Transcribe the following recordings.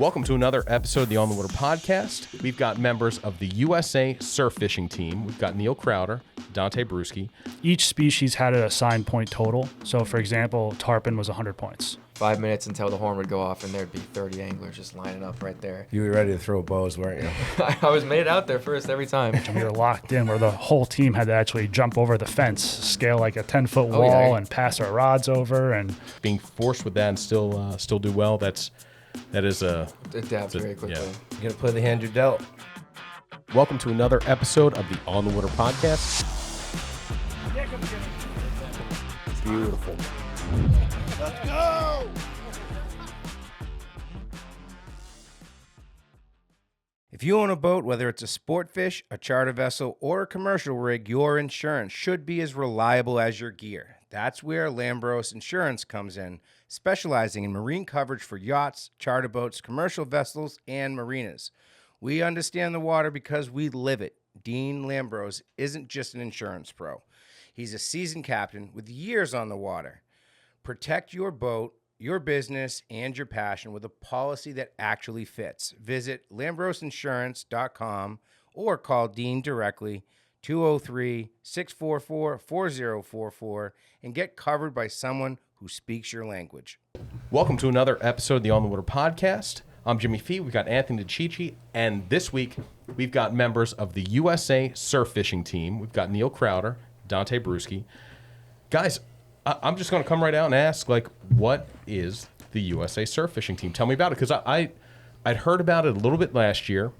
Welcome to another episode of the On the Water podcast. We've got members of the USA surf fishing team. We've got Neil Krauter, Dante Bruschi. Each species had an assigned point total. So, for example, tarpon was 100 points. 5 minutes until the horn would go off, and there'd be 30 anglers just lining up right there. You were ready to throw bows, weren't you? I was made out there first every time. And we were locked in where the whole team had to actually jump over the fence, scale like a 10-foot wall, and pass our rods over. And being forced with that and still do well, that is a... It adapts very quickly. Yeah. You gotta play the hand you're dealt. Welcome to another episode of the On the Water podcast. It's beautiful. Let's go! If you own a boat, whether it's a sport fish, a charter vessel, or a commercial rig, your insurance should be as reliable as your gear. That's where Lambros Insurance comes in, specializing in marine coverage for yachts, charter boats, commercial vessels, and marinas. We understand the water because we live it. Dean Lambros isn't just an insurance pro. He's a seasoned captain with years on the water. Protect your boat, your business, and your passion with a policy that actually fits. Visit LambrosInsurance.com or call Dean directly, 203-644-4044, and get covered by someone who speaks your language. Welcome to another episode of the On the Water podcast. I'm Jimmy Fee. We've got Anthony DeCicci, and this week we've got members of the USA surf fishing team. We've got Neil Krauter, Dante Bruschi. Guys, I'm just going to come right out and ask, what is the USA surf fishing team? Tell me about it, because I'd heard about it a little bit last year,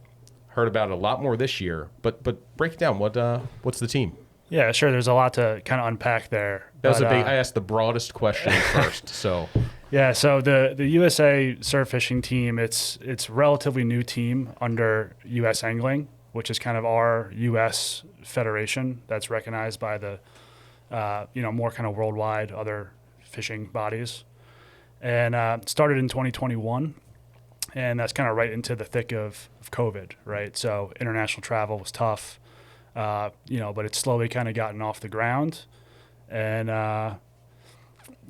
heard about it a lot more this year, but break it down. What's the team? yeah, sure, there's a lot to kind of unpack there. That was I asked the broadest question first, so... Yeah, so the USA surf fishing team, it's a relatively new team under U.S. Angling, which is kind of our U.S. federation that's recognized by the more kind of worldwide other fishing bodies. And started in 2021, and that's kind of right into the thick of COVID, right? So international travel was tough, but it's slowly kind of gotten off the ground. And,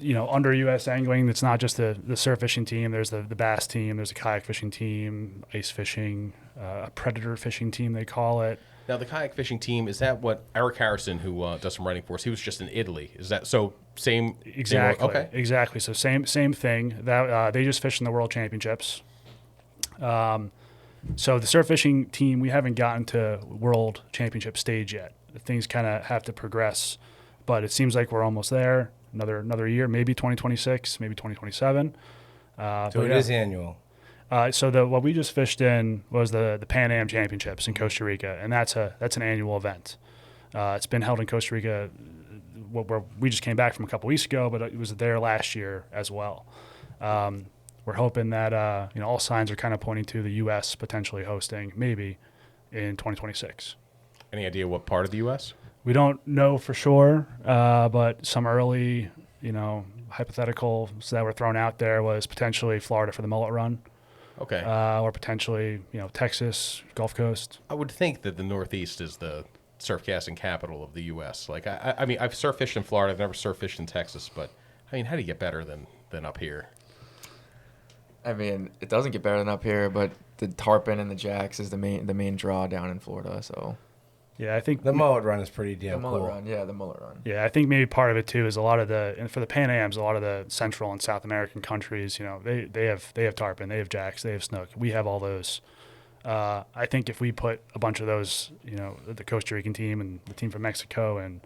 under U.S. Angling, it's not just the surf fishing team. There's the bass team, there's a kayak fishing team, ice fishing, a predator fishing team, they call it. Now, the kayak fishing team, is that what Eric Harrison, who does some writing for us, he was just in Italy. Is that so? Same? Exactly. Okay. Exactly. So same thing. That they just fished in the World Championships. So the surf fishing team, we haven't gotten to World Championship stage yet. Things kind of have to progress, but it seems like we're almost there. Another year, maybe 2026, maybe 2027. So it is annual. So what we just fished in was the Pan-Am Championships in Costa Rica, and that's an annual event. It's been held in Costa Rica. Where we just came back from a couple weeks ago, but it was there last year as well. We're hoping that all signs are kind of pointing to the U.S. potentially hosting maybe in 2026. Any idea what part of the U.S.? We don't know for sure, but some early hypotheticals that were thrown out there was potentially Florida for the mullet run. Okay. Or potentially, Texas, Gulf Coast. I would think that the Northeast is the surfcasting capital of the U.S. I mean, I've surf fished in Florida. I've never surf fished in Texas, but I mean, how do you get better than up here? I mean, it doesn't get better than up here, but the tarpon and the jacks is the main draw down in Florida. So yeah, I think The mullet run is pretty damn cool. The mullet run. Yeah, I think maybe part of it too is and for the Pan Ams, a lot of the Central and South American countries, they have tarpon, they have jacks, they have snook. We have all those. I think if we put a bunch of those, the Costa Rican team and the team from Mexico and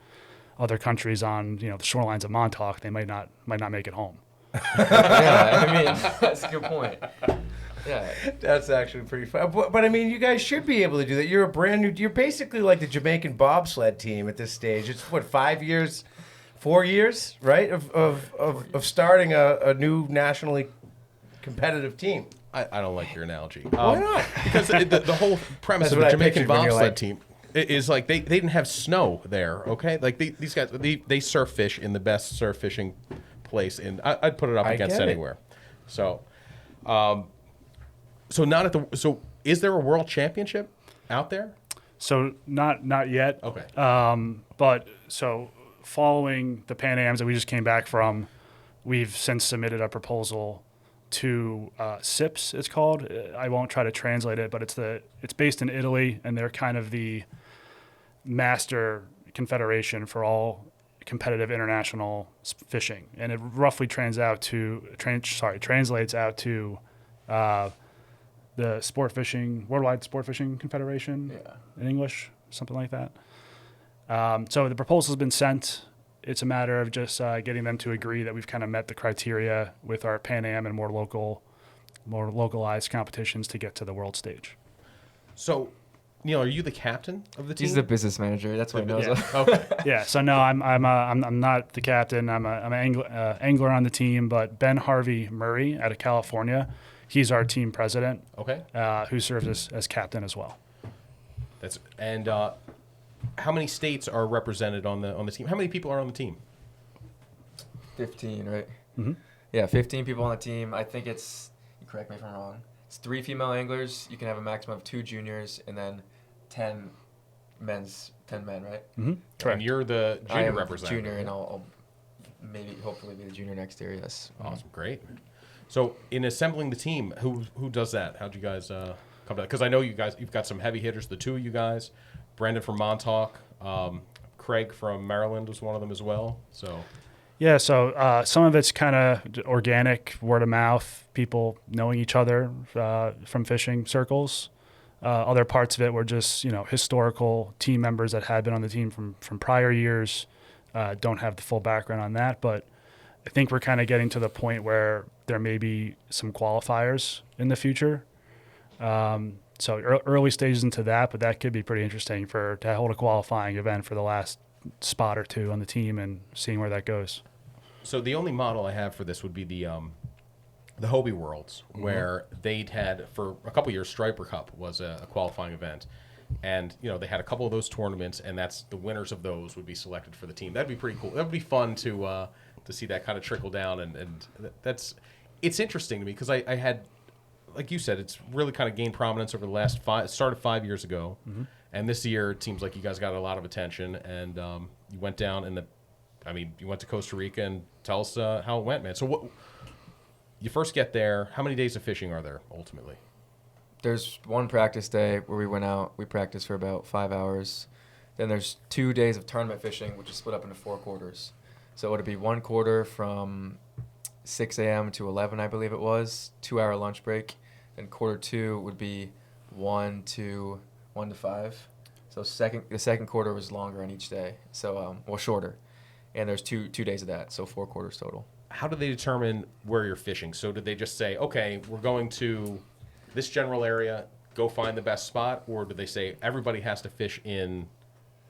other countries on, the shorelines of Montauk, they might not make it home. Yeah, I mean, that's a good point. Yeah, That's actually pretty fun. But I mean, you guys should be able to do that. You're basically like the Jamaican bobsled team at this stage. It's 4 years, right? Of starting a new nationally competitive team. I don't like your analogy. Why not? Because the whole premise That's of the what I Jamaican pictured when you're bobsled like- team is like they didn't have snow there, okay? Like these guys, they surf fish in the best surf fishing place, and I'd put it up against anywhere. So, so is there a world championship out there? So not yet. Okay. But so following the Pan Ams that we just came back from, we've since submitted a proposal to SIPS, it's called. I won't try to translate it, but it's based in Italy, and they're kind of the master confederation for all competitive international fishing, and it roughly translates out to the Worldwide Sport Fishing Confederation in English, something like that. So the proposal's been sent. It's a matter of just getting them to agree that we've kind of met the criteria with our Pan Am and more localized competitions to get to the world stage. So, Neil, are you the captain of the team? He's the business manager. That's what he knows. Yeah. Okay. Yeah. So no, I'm not the captain. I'm an angler on the team. But Ben Harvey Murray out of California, he's our team president. Okay. Who serves as captain as well. How many states are represented on the team? How many people are on the team? 15, right? Mm-hmm. Yeah, 15 people on the team. I think it's, you correct me if I'm wrong, it's 3 female anglers. You can have a maximum of 2 juniors, and then 10 men, right? Mm-hmm. Correct. And you're the I junior am representative. junior, and I'll maybe hopefully be the junior next year. Yes. Awesome, great. So, in assembling the team, who does that? How'd you guys come to that? Because I know you've got some heavy hitters. The two of you guys, Brandon from Montauk, Craig from Maryland was one of them as well. So. Yeah, so some of it's kind of organic, word of mouth, people knowing each other from fishing circles. Other parts of it were just, historical team members that had been on the team from prior years. Don't have the full background on that, but I think we're kind of getting to the point where there may be some qualifiers in the future. So early stages into that, but that could be pretty interesting to hold a qualifying event for the last spot or two on the team and seeing where that goes. So the only model I have for this would be the Hobie Worlds, where they'd had for a couple years Striper Cup was a qualifying event, and they had a couple of those tournaments, and that's the winners of those would be selected for the team. That'd be pretty cool. That'd be fun to see that kind of trickle down, and it's interesting to me because I had, like you said, it's really kind of gained prominence over the last it started 5 years ago, and this year it seems like you guys got a lot of attention, and you went down you went to Costa Rica, and tell us how it went, man. So what you first get there, how many days of fishing are there ultimately? There's one practice day where we went out. We practiced for about 5 hours. Then there's 2 days of tournament fishing, which is split up into 4 quarters. So it would be 1 quarter from 6 a.m. to 11, I believe it was, 2-hour lunch break. And quarter 2 would be 1 to 5. So the second quarter was longer on each day, so shorter. And there's two days of that, so 4 quarters total. How do they determine where you're fishing? So did they just say, okay, we're going to this general area, go find the best spot, or do they say everybody has to fish in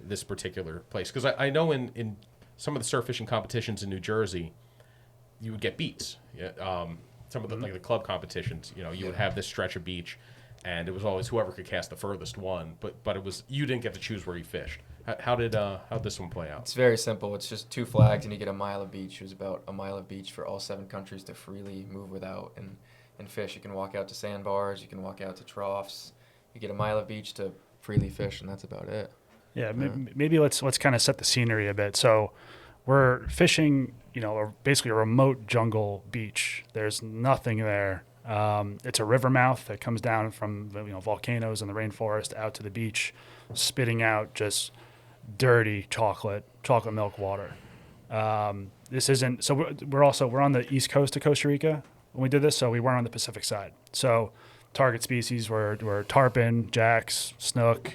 this particular place? Because I know in some of the surf fishing competitions in New Jersey, you would get beats. Some of the like the club competitions, you would have this stretch of beach, and it was always whoever could cast the furthest one. But it was you didn't get to choose where you fished. How'd this one play out? It's very simple. It's just 2 flags, and you get a mile of beach. It was about a mile of beach for all 7 countries to freely move without and fish. You can walk out to sandbars. You can walk out to troughs. You get a mile of beach to freely fish, and that's about it. Yeah, maybe let's kind of set the scenery a bit. So we're fishing, basically a remote jungle beach. There's nothing there. It's a river mouth that comes down from volcanoes in the rainforest out to the beach, spitting out dirty chocolate milk water. This isn't so. We're on the east coast of Costa Rica when we did this, so we weren't on the Pacific side. So target species were tarpon, jacks, snook,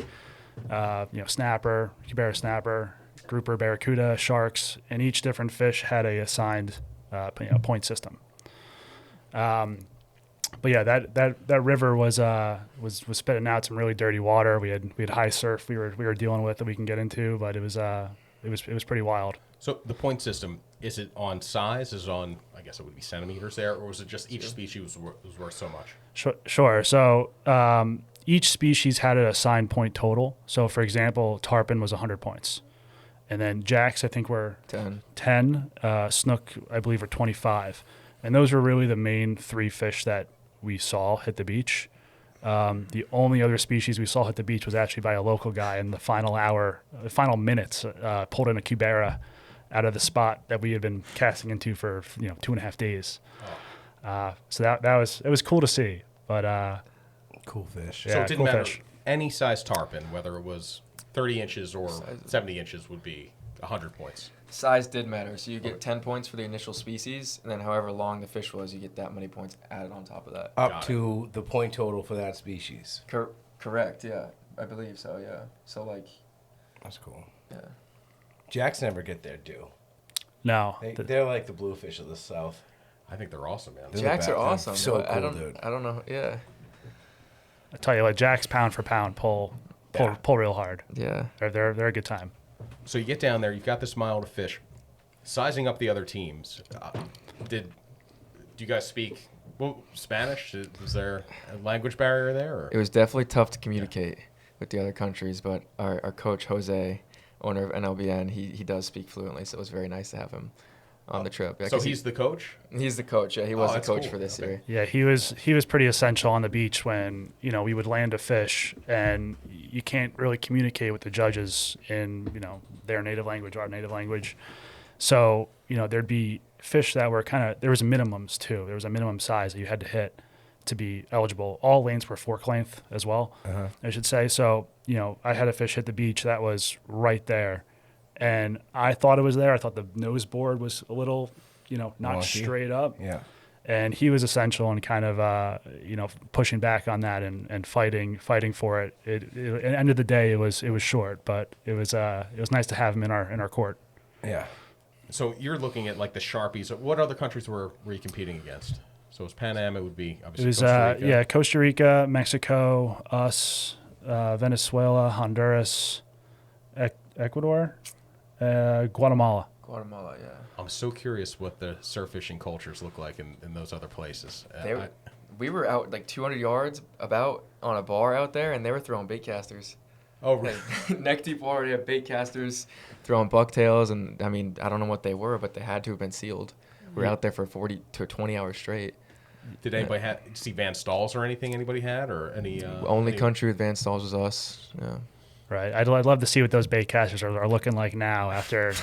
snapper, Cubera snapper, grouper, barracuda, sharks, and each different fish had a assigned point system. But yeah, that river was spitting out some really dirty water. We had high surf we were dealing with that we can get into, but it was pretty wild. So the point system, is it on size? Is it on, I guess it would be centimeters there, or was it just each species was worth so much? Sure. So each species had an assigned point total. So for example, tarpon was 100 points, and then jacks I think were 10. Snook I believe were 25, and those were really the main 3 fish that we saw hit the beach. The only other species we saw hit the beach was actually by a local guy in the final minutes, pulled in a Cubera out of the spot that we had been casting into for 2.5 days. So that was cool to see. But Cool fish. So Yeah, it didn't cool matter. fish. Any size tarpon, whether it was 30 inches or 70 inches, would be 100 points. Size did matter. So you get 10 points for the initial species, and then however long the fish was, you get that many points added on top of that. Up Got to the point total for that species. Correct, yeah. I believe so, yeah. So, like, That's cool. yeah. Jacks never get their due. no, They're like the bluefish of the South. I think they're awesome, man. They're Jacks the are best. awesome. So but cool, dude. I don't know, yeah. I tell you what, Jack's pound for pound pull real hard. Yeah. They're a good time. So you get down there, you've got this mile to fish. Sizing up the other teams, do you guys speak Spanish? Was there a language barrier there? Or? It was definitely tough to communicate with the other countries, but our coach, Jose, owner of NLBN, he does speak fluently, so it was very nice to have him on the trip. Yeah, So he's the coach? He's the coach, yeah. He was the that's coach cool. for this Okay. year. Yeah, he was pretty essential on the beach when we would land a fish and you can't really communicate with the judges in their native language, our native language. So there'd be fish that were there was minimums too. There was a minimum size that you had to hit to be eligible. All lanes were fork length as well, I should say. So I had a fish hit the beach that was right there, and I thought it was there. I thought the nose board was a little not Wonky. straight up. Yeah. And he was essential in kind of, pushing back on that and fighting for it. At the end of the day, it was short, but it was nice to have him in our court. Yeah. So you're looking at like the Sharpies. What other countries were you competing against? So it was Pan Am. It would be obviously It was Costa Rica. Costa Rica, Mexico, us, Venezuela, Honduras, Ecuador, Guatemala. Guatemala, yeah. I'm so curious what the surf fishing cultures look like in those other places. We were out like 200 yards about on a bar out there, and they were throwing bait casters. Oh, really? Like, neck deep water, they have bait casters throwing bucktails, and I mean, I don't know what they were, but they had to have been sealed. We were out there for 40 to 20 hours straight. Did anybody see Van Stalls or anything? Anybody had or any? Only country with Van Stalls was us. Yeah. Right. I'd love to see what those bait casters are looking like now after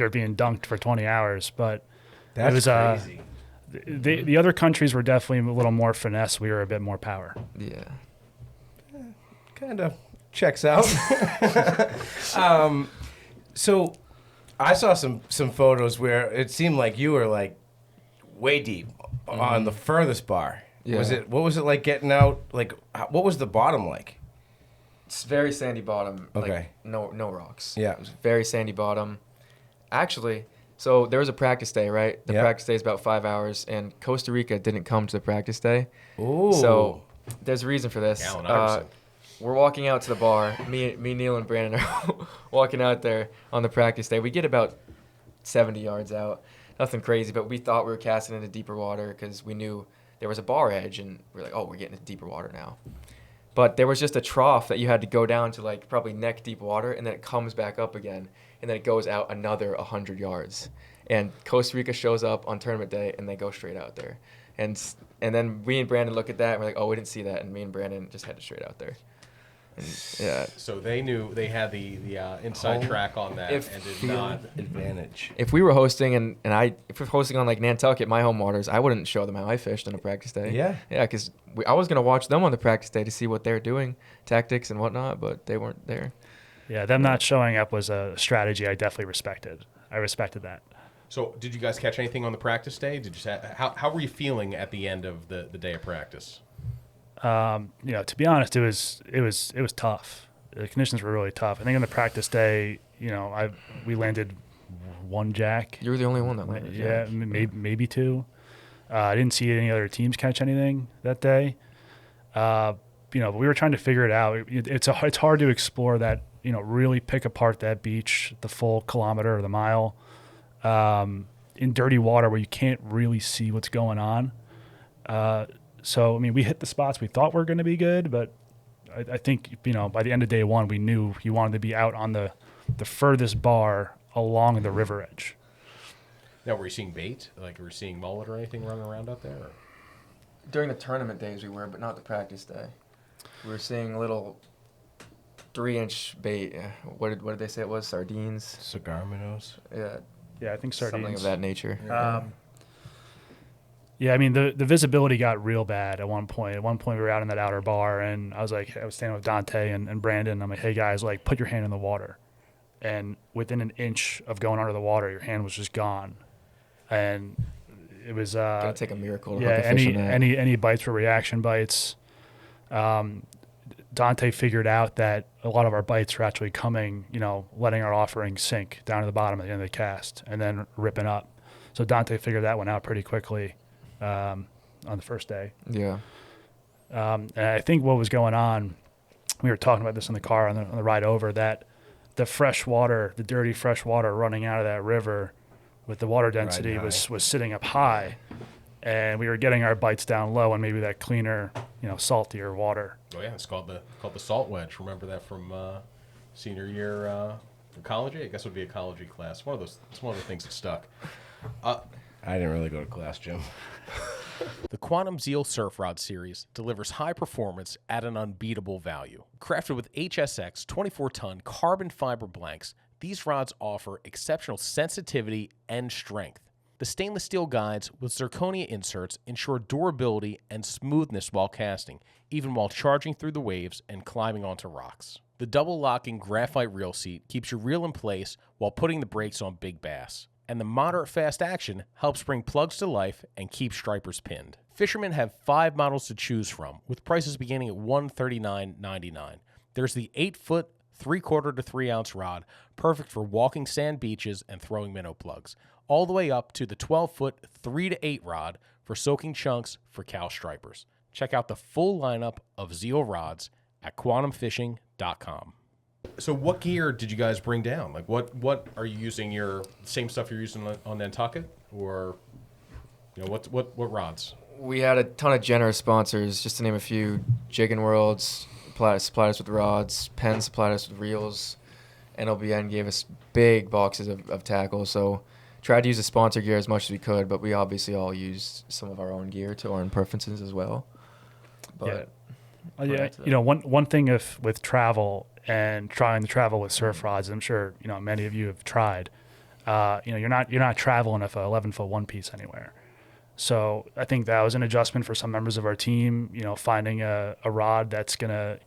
being dunked for 20 hours. But That's it was crazy. the other countries were definitely a little more finesse. We were a bit more power. Yeah. Kind of checks out. So I saw some photos where it seemed like you were like way deep on the furthest bar. Yeah. What was it like getting out? Like, what was the bottom like? It's very sandy bottom. Okay. Like, no rocks. Yeah. It was very sandy bottom. Actually, so there was a practice day, right? The Yeah. practice day is about 5 hours, and Costa Rica didn't come to the practice day. Ooh. So there's a reason for this. Allen Iverson. We're walking out to the bar. Me, Neil, and Brandon are walking out there on the practice day. We get about 70 yards out. Nothing crazy, but we thought we were casting into deeper water because we knew there was a bar edge, and we're like, oh, we're getting into deeper water now. But there was just a trough that you had to go down to like probably neck deep water, and then it comes back up again, and then it goes out another 100 yards. And Costa Rica shows up on tournament day, and they go straight out there. And then we and Brandon look at that, and we're like, oh, we didn't see that, and me and Brandon just headed straight out there. And, yeah. So they knew they had the inside Home track on that if and did Field not. advantage. If we were hosting if we're hosting on like Nantucket, my home waters, I wouldn't show them how I fished on a practice day. Yeah. Yeah, because I was gonna watch them on the practice day to see what they're doing, tactics and whatnot, but they weren't there. Yeah, them not showing up was a strategy I definitely respected. I respected that. So did you guys catch anything on the practice day? How were you feeling at the end of the day of practice? To be honest, it was tough. The conditions were really tough. I think on the practice day, we landed one jack. You were the only one that landed. Yeah, maybe two. I didn't see any other teams catch anything that day. But we were trying to figure it out. It's hard to explore that. Really pick apart that beach, the full kilometer or the mile, in dirty water where you can't really see what's going on. So, we hit the spots we thought were going to be good, but I think, by the end of day one, we knew you wanted to be out on the furthest bar along the river edge. Now, were you seeing bait? Like, were you seeing mullet or anything running around out there? Or? During the tournament days we were, but not the practice day. We were seeing little 3-inch bait. What did they say it was? Sardines? Cigar minnows. Yeah, Yeah, I think sardines. something of that nature. Yeah, I mean, the visibility got real bad at one point. At one point, we were out in that outer bar, and I was standing with Dante and Brandon. I'm like, hey, guys, like, put your hand in the water. And within an inch of going under the water, your hand was just gone. And it was... Gonna take a miracle to yeah, hook a fish in that. any bites were reaction bites. Dante figured out that a lot of our bites were actually coming, letting our offering sink down to the bottom at the end of the cast and then ripping up. So Dante figured that one out pretty quickly on the first day. Yeah. And I think what was going on, we were talking about this in the car on the ride over, that the fresh water, the dirty fresh water running out of that river with the water density was sitting up high. And we were getting our bites down low and maybe that cleaner, saltier water. Oh yeah, it's called the salt wedge. Remember that from senior year ecology? I guess it would be ecology class. It's one of the things that stuck. I didn't really go to class, Jim. The Quantum Zeal Surf Rod Series delivers high performance at an unbeatable value. Crafted with HSX 24-ton carbon fiber blanks, these rods offer exceptional sensitivity and strength. The stainless steel guides with zirconia inserts ensure durability and smoothness while casting, even while charging through the waves and climbing onto rocks. The double locking graphite reel seat keeps your reel in place while putting the brakes on big bass. And the moderate fast action helps bring plugs to life and keep stripers pinned. Fishermen have 5 models to choose from, with prices beginning at $139.99. There's the 8-foot, 3/4 to 3-ounce rod, perfect for walking sand beaches and throwing minnow plugs, all the way up to the 12-foot, 3 to 8 rod for soaking chunks for cow stripers. Check out the full lineup of Zeal rods at quantumfishing.com. So what gear did you guys bring down? Like what are you using? Your same stuff you're using on Nantucket, or what rods? We had a ton of generous sponsors, just to name a few. Jigging Worlds supplied us with rods. Penn supplied us with reels. NLBN gave us big boxes of tackle. So tried to use the sponsor gear as much as we could, but we obviously all used some of our own gear to our own preferences as well. But one thing with travel and trying to travel with surf rods, I'm sure many of you have tried. You're not traveling with a 11-foot one piece anywhere. So I think that was an adjustment for some members of our team. Finding a rod that's gonna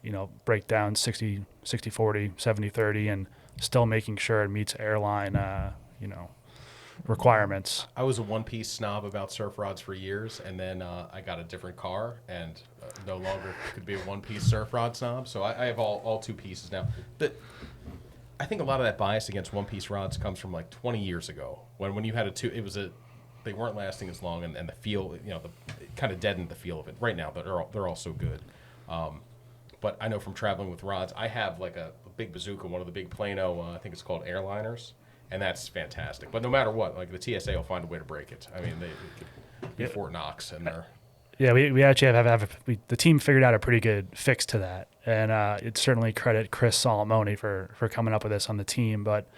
break down 60-40, 70-30, and still making sure it meets airline requirements. I was a one-piece snob about surf rods for years, and then I got a different car and no longer could be a one-piece surf rod snob. So I have all 2 pieces now. I think a lot of that bias against one-piece rods comes from like 20 years ago when you had they weren't lasting as long, and the feel, it kind of deadened the feel of it. Right now, they're all so good. But I know from traveling with rods, I have like a big bazooka, one of the big Plano, I think it's called airliners. And that's fantastic. But no matter what, like the TSA will find a way to break it. I mean, they Fort Knox, and they're... Yeah, we actually have the team figured out a pretty good fix to that. And it certainly credit Chris Solomoni for coming up with this on the team. But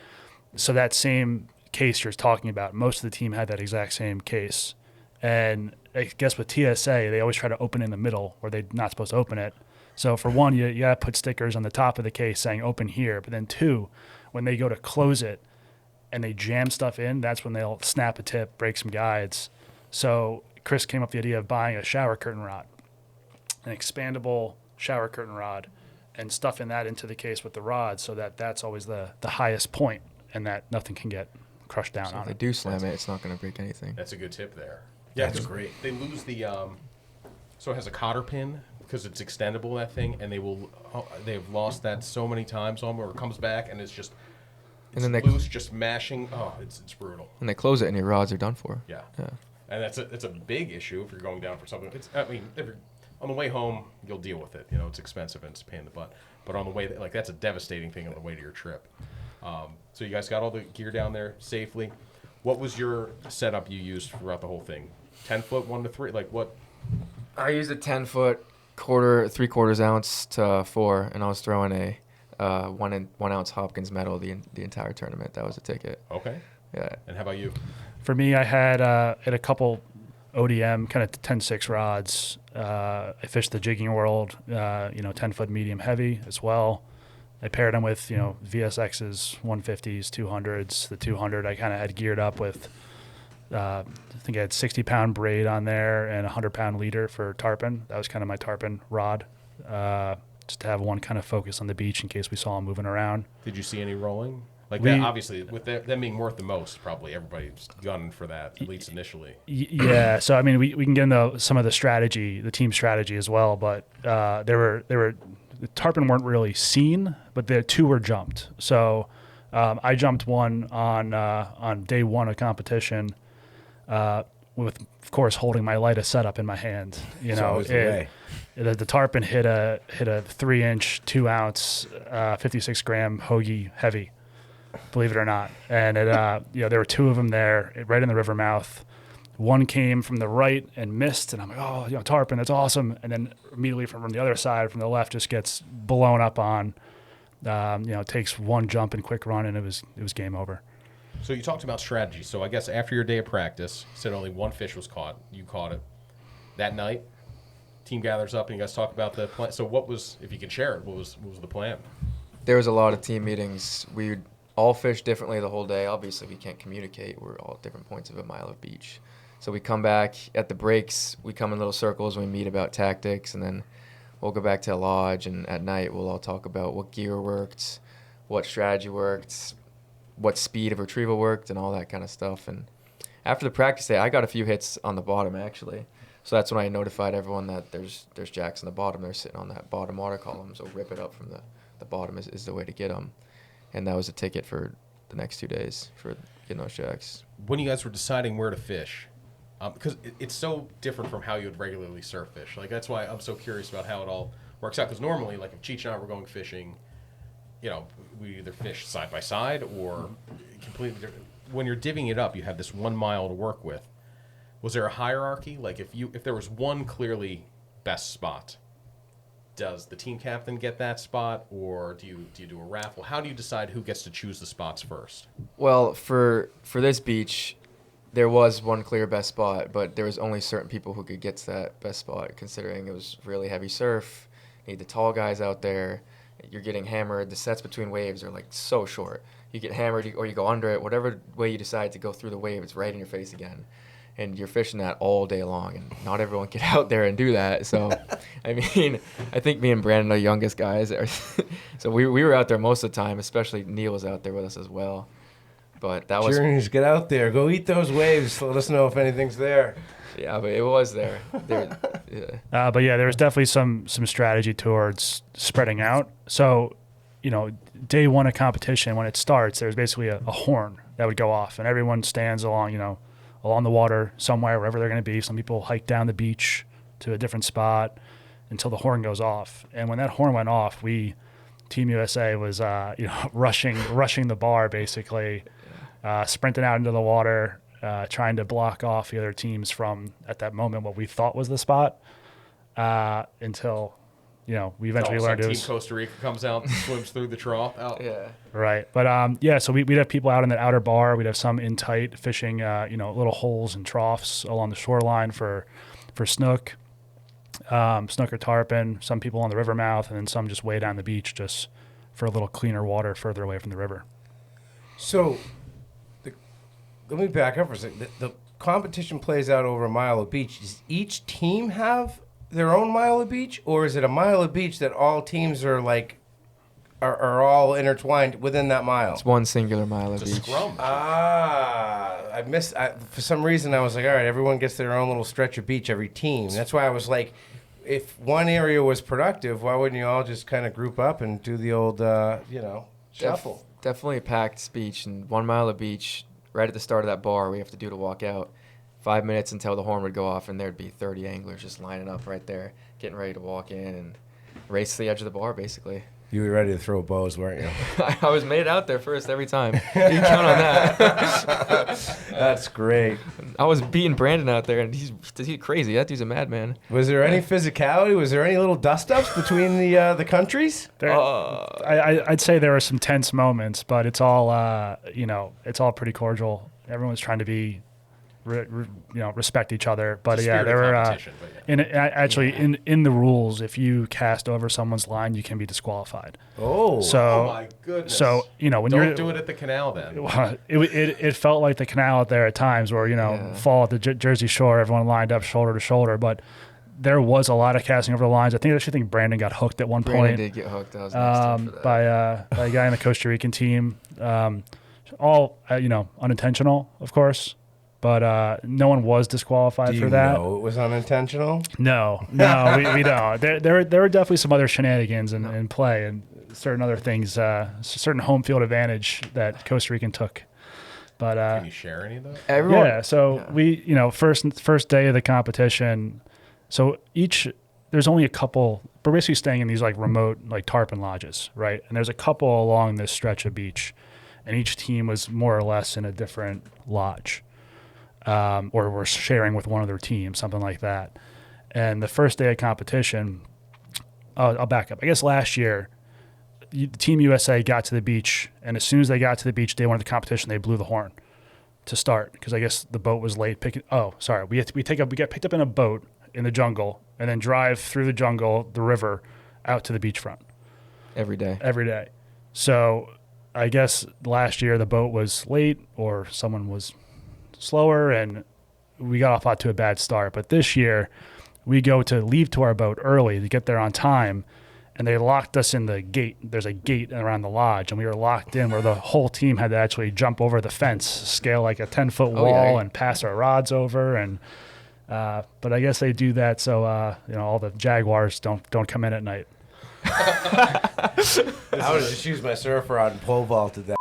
so that same case you're talking about, most of the team had that exact same case. And I guess with TSA, they always try to open in the middle where they're not supposed to open it. So for one, you got to put stickers on the top of the case saying open here. But then 2, when they go to close it, and they jam stuff in, that's when they'll snap a tip, break some guides. So Chris came up with the idea of buying a shower curtain rod, an expandable shower curtain rod, and stuffing that into the case with the rod so that's always the highest point and that nothing can get crushed down so on if they it. do slam it, it's not going to break anything. That's a good tip there. Yeah, That's great. They lose the... so it has a cotter pin because it's extendable, that thing, and they've lost that so many times on where it comes back and it's just... And then loose, just mashing. Oh, it's brutal. And they close it, and your rods are done for. Yeah. And that's a big issue if you're going down for something. If you're on the way home, you'll deal with it. It's expensive and it's a pain in the butt. But on the way, that's a devastating thing on the way to your trip. So you guys got all the gear down there safely. What was your setup you used throughout the whole thing? 10-foot, 1 to 3, like what? I used a 10-foot, 3/4 ounce to 4, and I was throwing a 1 ounce Hopkins metal the entire tournament. That was a ticket. Okay. Yeah. And how about you? For me, I had a couple ODM kind of 10-6 rods. I fished the Jigging World, 10-foot medium heavy as well. I paired them with VSX's 150s, 200s. The 200 I kind of had geared up with I think I had 60-pound braid on there and a 100-pound leader for tarpon. That was kind of my tarpon rod, just to have one kind of focus on the beach in case we saw them moving around. Did you see any rolling? Like that, obviously, with them being worth the most, probably everybody's gunning for that, at least initially. Yeah, so I mean, we can get into some of the strategy, the team strategy as well, but the tarpon weren't really seen, but the two were jumped. So I jumped one on day one of competition, with, of course, holding my lightest setup in my hand. You know, the tarpon hit a 3-inch, 2-ounce, 56-gram hoagie heavy, believe it or not. And it, there were two of them there, right in the river mouth. One came from the right and missed, and I'm like, oh, tarpon, that's awesome. And then immediately from the other side, from the left, just gets blown up on. Takes one jump and quick run, and it was game over. So you talked about strategy. So I guess after your day of practice, you said only one fish was caught. You caught it. That night, team gathers up and you guys talk about the plan. So what was, if you can share it, what was the plan? There was a lot of team meetings. We would all fish differently the whole day. Obviously, we can't communicate. We're all at different points of a mile of beach. So we come back at the breaks. We come in little circles and we meet about tactics, and then we'll go back to a lodge, and at night we'll all talk about what gear worked, what strategy worked, what speed of retrieval worked, and all that kind of stuff. And after the practice day, I got a few hits on the bottom, actually. So that's when I notified everyone that there's jacks on the bottom. They're sitting on that bottom water column, so rip it up from the bottom is the way to get them. And that was a ticket for the next 2 days for getting those jacks. When you guys were deciding where to fish, because it's so different from how you would regularly surf fish. Like, that's why I'm so curious about how it all works out. Because normally, like, if Cheech and I were going fishing, we either fish side by side or completely different. When you're divvying it up, you have this 1 mile to work with. Was there a hierarchy? Like, if there was one clearly best spot, does the team captain get that spot, or do you do a raffle? How do you decide who gets to choose the spots first? Well, for this beach, there was one clear best spot, but there was only certain people who could get to that best spot, considering it was really heavy surf. You need the tall guys out there. You're getting hammered. The sets between waves are like so short. You get hammered or you go under it. Whatever way you decide to go through the wave, it's right in your face again. And you're fishing that all day long, and not everyone can get out there and do that. So, I mean, I think me and Brandon are the youngest guys. So we were out there most of the time, especially Neil was out there with us as well. But that was... Journeys, get out there. Go eat those waves. Let us know if anything's there. Yeah, but it was there. Yeah. But yeah, there was definitely some strategy towards spreading out. So, day one of competition, when it starts, there's basically a horn that would go off, and everyone stands along the water somewhere, wherever they're going to be. Some people hike down the beach to a different spot until the horn goes off. And when that horn went off, Team USA was, rushing the bar, basically, sprinting out into the water, trying to block off the other teams from, at that moment, what we thought was the spot, until, we eventually learned it was... Team Costa Rica comes out and swims through the trough. Out. Yeah. Right. But, so we'd have people out in that outer bar. We'd have some in tight fishing, little holes and troughs along the shoreline for snook, snook or tarpon, some people on the river mouth, and then some just way down the beach just for a little cleaner water further away from the river. So, let me back up for a second. The competition plays out over a mile of beach. Does each team have their own mile of beach, or is it a mile of beach that all teams are are all intertwined within that mile? It's one singular mile of It's a beach. scrum. For some reason I was like, all right, everyone gets their own little stretch of beach, every team. That's why I was like, if one area was productive, why wouldn't you all just kind of group up and do the old, shuffle? Definitely a packed beach, and 1 mile of beach, right at the start of that bar we have to do to walk out. 5 minutes until the horn would go off, and there'd be 30 anglers just lining up right there, getting ready to walk in and race to the edge of the bar, basically. You were ready to throw bows, weren't you? I was made out there first every time. You can count on that. That's great. I was beating Brandon out there, and he's crazy. That dude's a madman. Was there any physicality? Was there any little dust-ups between the countries? I'd say there were some tense moments, but it's all, it's all pretty cordial. Everyone's trying to be respect each other. But It's a yeah, spirit there of were competition, but in the rules, if you cast over someone's line, you can be disqualified. Oh. So Oh my goodness. So when Don't you're do it at the canal then. it felt like the canal out there at times where fall at the Jersey Shore, everyone lined up shoulder to shoulder, but there was a lot of casting over the lines. I think Brandon got hooked at one Brandon point. did get hooked. I was next to him for that. by a guy in the Costa Rican team. All unintentional, of course, but no one was disqualified Do for you that. know it was unintentional? No, we don't. There were definitely some other shenanigans in play and certain other things, certain home field advantage that Costa Rican took. But Can you share any of those? Everyone, yeah, so we first day of the competition. So there's only a couple. We're basically staying in these like remote like tarpon lodges, right? And there's a couple along this stretch of beach, and each team was more or less in a different lodge, or were sharing with one of their teams, something like that. And the first day of competition, I'll back up. I guess last year, Team USA got to the beach, and as soon as they got to the beach, day one of the competition, they blew the horn to start because I guess the boat was late. We get picked up in a boat in the jungle and then drive through the jungle, the river, out to the beachfront every day. So I guess last year the boat was late or someone was slower and we got off to a bad start. But this year we go to leave to our boat early to get there on time, and they locked us in the gate. There's a gate around the lodge, and we were locked in where the whole team had to actually jump over the fence, scale like a 10-foot wall and pass our rods over. And but I guess they do that so all the jaguars don't come in at night. I would have just used my surf rod and pole vaulted that.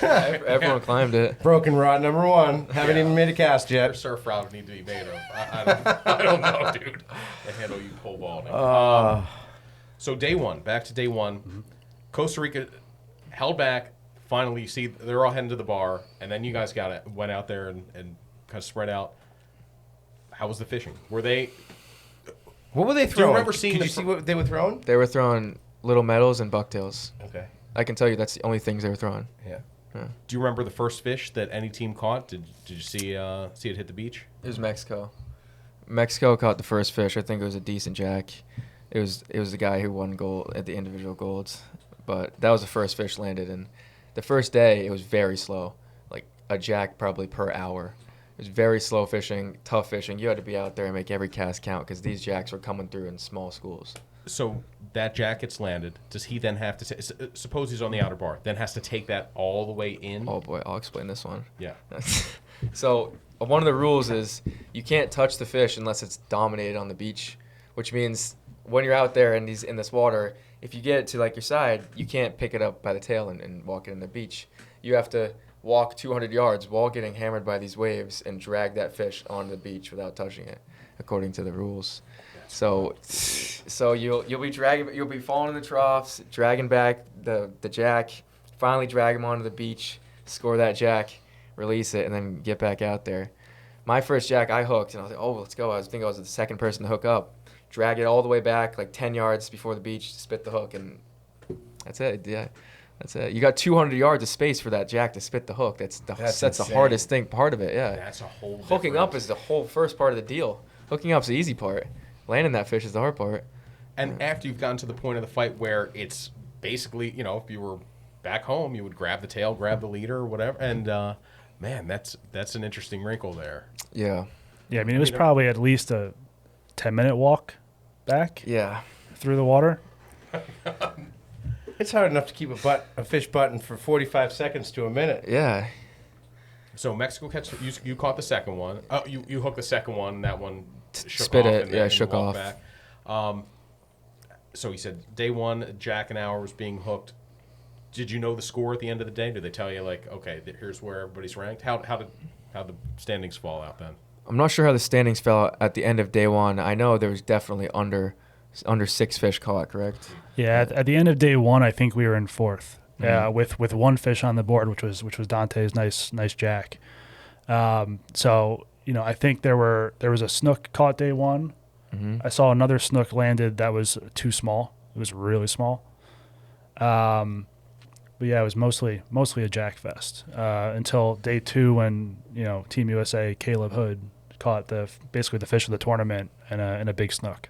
Everyone climbed it. Broken rod number 1. Haven't even made a cast Your yet. surf route would need to be made of. I don't know, dude. The handle you pole vaulting. So back to day one. Costa Rica held back. Finally, you see they're all heading to the bar, and then you guys went out there and kind of spread out. How was the fishing? Were they? What were they throwing? Do you remember seeing? Did you see what they were throwing? They were throwing little medals and bucktails. Okay. I can tell you that's the only things they were throwing. Yeah. Do you remember the first fish that any team caught? Did you see it hit the beach? It was Mexico. Mexico caught the first fish. I think it was a decent jack. It was the guy who won gold at the individual golds, but that was the first fish landed. And the first day it was very slow, like a jack probably per hour. It was very slow fishing, tough fishing. You had to be out there and make every cast count because these jacks were coming through in small schools. So that jack gets landed. Does he then have to suppose he's on the outer bar? Then has to take that all the way in. Oh boy, I'll explain this one. Yeah. So one of the rules is you can't touch the fish unless it's dominated on the beach, which means when you're out there and he's in this water, if you get it to like your side, you can't pick it up by the tail and walk it in the beach. You have to walk 200 yards while getting hammered by these waves and drag that fish onto the beach without touching it, according to the rules. So you'll be falling in the troughs, dragging back the jack, finally drag him onto the beach, score that jack, release it, and then get back out there. My first jack I hooked, and I was like, oh, let's go. I think I was the second person to hook up. Drag it all the way back, like 10 yards before the beach, spit the hook, and that's it. Yeah, that's it. You got 200 yards of space for that jack to spit the hook. That's the hardest part of it. Yeah. That's a whole. Hooking up is the whole first part of the deal. Hooking up's the easy part. Landing that fish is the hard part. And after you've gotten to the point of the fight where it's basically, if you were back home, you would grab the tail, grab the leader, or whatever. And man, that's an interesting wrinkle there. Yeah. Yeah, I mean, it was probably at least a 10-minute walk back. Yeah. Through the water. It's hard enough to keep a fish button for 45 seconds to a minute. Yeah. So Mexico you caught the second one. Oh, you hooked the second one. And that one shook Spit off it. and Yeah, then shook walked off. Back. So he said day one, Jack and Hour was being hooked. Did you know the score at the end of the day? Did they tell you like, okay, here's where everybody's ranked? How did the standings fall out then? I'm not sure how the standings fell out at the end of day one. I know there was definitely under 6 fish caught, correct? Yeah, at the end of day one, I think we were in fourth. With one fish on the board, which was Dante's nice jack. So I think there was a snook caught day one. Mm-hmm. I saw another snook landed that was too small. It was really small. yeah, it was mostly a jack fest until day 2 when Team USA Caleb Hood caught basically the fish of the tournament in a big snook.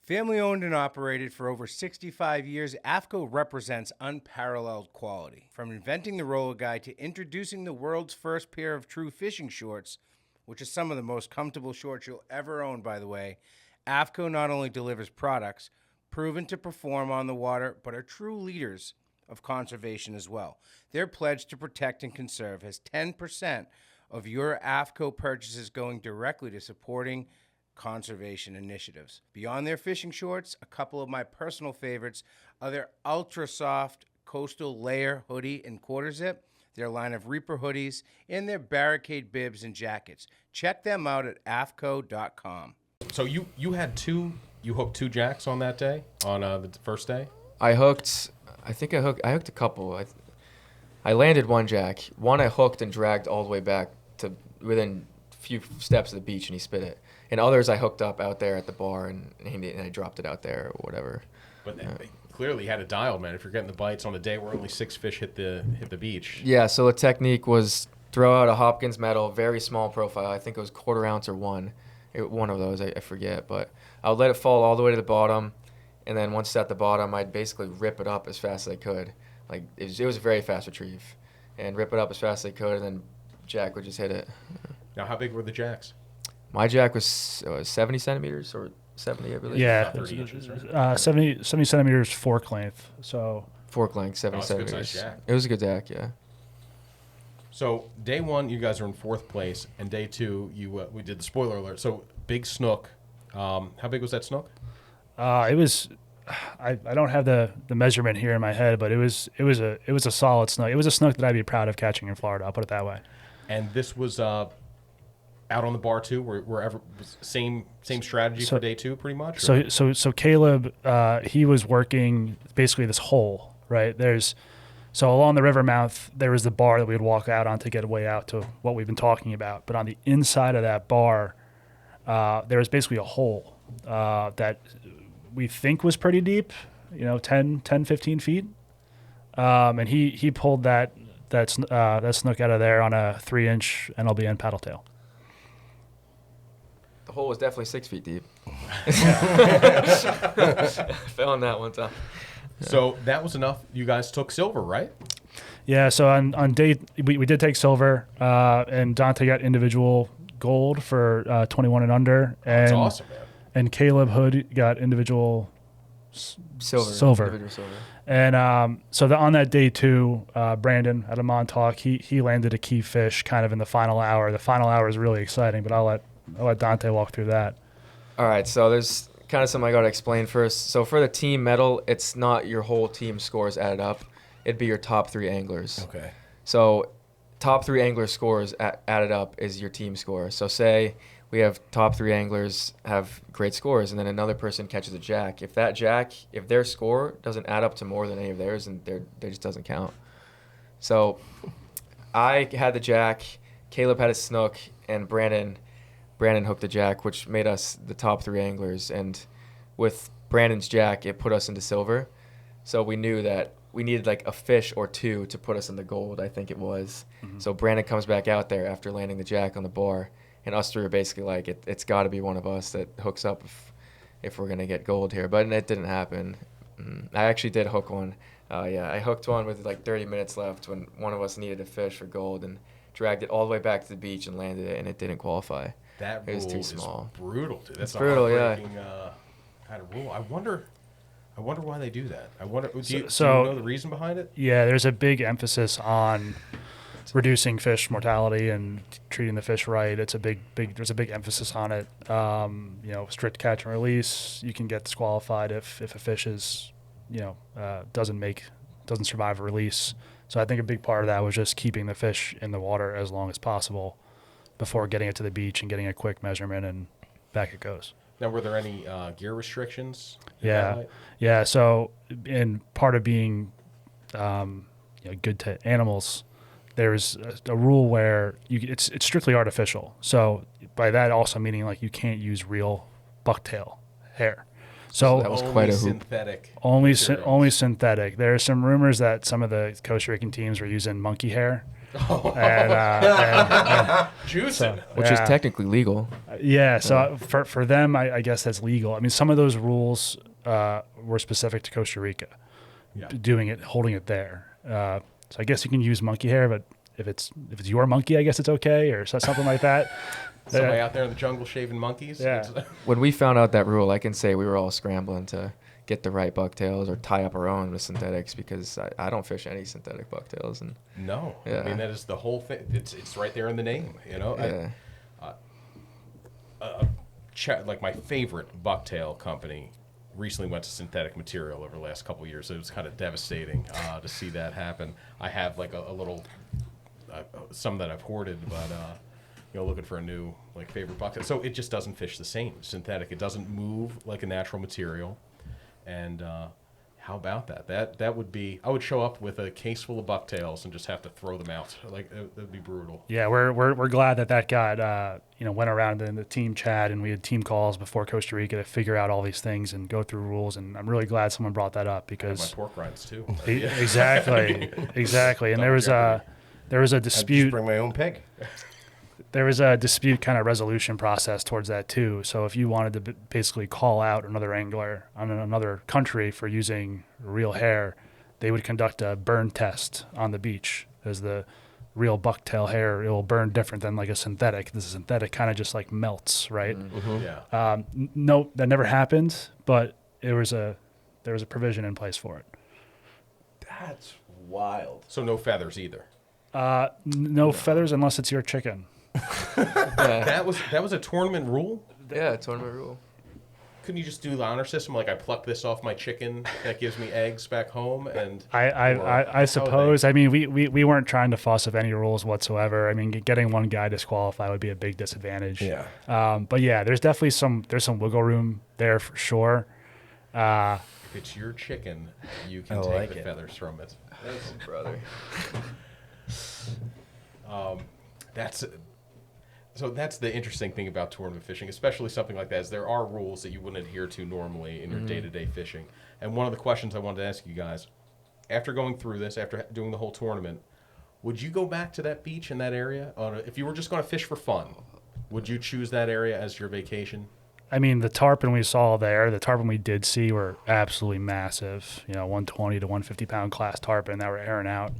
Family owned and operated for over 65 years, AFTCO represents unparalleled quality. From inventing the roller guide to introducing the world's first pair of true fishing shorts, which is some of the most comfortable shorts you'll ever own, by the way, AFTCO not only delivers products proven to perform on the water, but are true leaders of conservation as well. Their pledge to protect and conserve has 10% of your AFTCO purchases going directly to supporting conservation initiatives. Beyond their fishing shorts, a couple of my personal favorites are their ultra soft coastal layer hoodie and quarter zip, their line of Reaper hoodies, and their barricade bibs and jackets. Check them out at aftco.com. So you hooked 2 jacks on that day, on the first day? I hooked a couple. I landed 1 jack. One I hooked and dragged all the way back to within a few steps of the beach, and he spit it. And others I hooked up out there at the bar, and I dropped it out there or whatever. But they clearly had a dial, man. If you're getting the bites on a day where only 6 fish hit the beach. Yeah, so the technique was throw out a Hopkins metal, very small profile. I think it was 1/4 ounce or one of those, I forget. But I would let it fall all the way to the bottom, and then once it's at the bottom, I'd basically rip it up as fast as I could. Like it was a very fast retrieve, and rip it up as fast as I could, and then Jack would just hit it. Now, how big were the jacks? My jack was 70 centimeters or 70, I believe. Yeah, 30 inches, right? 70 centimeters fork length. So Fork length, 70 that's a good centimeters. size jack. It was a good jack, yeah. So day 1, you guys are in 4th place, and day 2, we did the spoiler alert. So big snook. How big was that snook? it was. I don't have the measurement here in my head, but it was a solid snook. It was a snook that I'd be proud of catching in Florida. I'll put it that way. And this was out on the bar too, wherever same strategy for day 2, pretty much. So Caleb, he was working basically this hole, right? So along the river mouth, there was the bar that we would walk out on to get way out to what we've been talking about. But on the inside of that bar, there was basically a hole that we think was pretty deep, 10, 15 feet. And he pulled that snook out of there on a 3-inch NLBN paddle tail. The hole was definitely 6 feet deep. Fell on that one time. So that was enough. You guys took silver, right? Yeah, so on day we did take silver, and Dante got individual gold for 21 and under. And, That's awesome, man. And Caleb Hood got individual silver. Individual silver. And so on that day 2, Brandon out of Montauk, he landed a key fish kind of in the final hour. The final hour is really exciting, but I'll let Dante walk through that. All right, so there's kind of something I got to explain first. So for the team medal, it's not your whole team scores added up. It'd be your top 3 anglers. Okay. So top 3 angler scores added up is your team score. So say we have top 3 anglers have great scores, and then another person catches a jack. If their score doesn't add up to more than any of theirs, then they just doesn't count. So I had the jack, Caleb had a snook, and Brandon hooked the jack, which made us the top 3 anglers. And with Brandon's jack, it put us into silver. So we knew that we needed like a fish or 2 to put us in the gold, I think it was. Mm-hmm. So Brandon comes back out there after landing the jack on the bar, and us 3 are basically like, it's got to be one of us that hooks up if we're going to get gold here. But it didn't happen. I actually did hook one. I hooked one with like 30 minutes left when one of us needed a fish for gold, and dragged it all the way back to the beach and landed it, and it didn't qualify. That rule is too small. Brutal, dude. That's it's brutal, yeah. Kind of rule. I wonder why they do that. Do you So know the reason behind it? Yeah, there's a big emphasis on reducing fish mortality and treating the fish right. It's a big. There's a big emphasis on it. Strict catch and release. You can get disqualified if a fish is, doesn't survive a release. So I think a big part of that was just keeping the fish in the water as long as possible before getting it to the beach and getting a quick measurement, and back it goes. Now, were there any gear restrictions? Yeah. So in part of being good to animals, there's a rule where it's strictly artificial. So by that also meaning like you can't use real bucktail hair. So that was only quite a hoop. synthetic. only materials. only synthetic. There are some rumors that some of the Costa Rican teams were using monkey hair. And Juicing. Which is technically legal. yeah, so for them, I guess that's legal. I mean, some of those rules were specific to Costa Rica, holding it there. So I guess you can use monkey hair, but if it's your monkey, I guess it's okay, or something like that. Somebody out there in the jungle shaving monkeys. Yeah. When we found out that rule, I can say we were all scrambling to get the right bucktails or tie up our own with synthetics because I don't fish any synthetic bucktails. And No, Yeah. I mean that is the whole thing. It's right there in the name, you know. yeah. Like my favorite bucktail company recently went to synthetic material over the last couple of years. It was kind of devastating to see that happen. I have like a little some that I've hoarded, but looking for a new like favorite bucktail. So it just doesn't fish the same. Synthetic, it doesn't move like a natural material, and how about that? That would be. I would show up with a case full of bucktails and just have to throw them out. Like that would be brutal. Yeah, we're glad that got went around in the team chat, and we had team calls before Costa Rica to figure out all these things and go through rules. And I'm really glad someone brought that up I have because my pork rinds too. exactly. And there was a I dispute. just bring my own pig. There was a dispute kind of resolution process towards that too. So if you wanted to basically call out another angler on another country for using real hair, they would conduct a burn test on the beach, as the real bucktail hair, it will burn different than like a synthetic. This synthetic kind of just like melts, right? Mm-hmm. Yeah. No, that never happened, but there was a provision in place for it. That's wild. So no feathers either. No feathers unless it's your chicken. Yeah. That was a tournament rule. Yeah, tournament rule. Couldn't you just do the honor system? Like I pluck this off my chicken that gives me eggs back home, and I suppose. I mean, we weren't trying to fuss with any rules whatsoever. I mean, getting one guy disqualified would be a big disadvantage. Yeah. But yeah, there's definitely some wiggle room there for sure. if it's your chicken, you can I take like the it. feathers from it. That's brother. That's the interesting thing about tournament fishing, especially something like that, is there are rules that you wouldn't adhere to normally in your day-to-day fishing. And one of the questions I wanted to ask you guys, after going through this, after doing the whole tournament, would you go back to that beach in that area? If you were just going to fish for fun, would you choose that area as your vacation? I mean, the tarpon we saw there, the tarpon we did see were absolutely massive. 120 to 150 pound class tarpon that were airing out.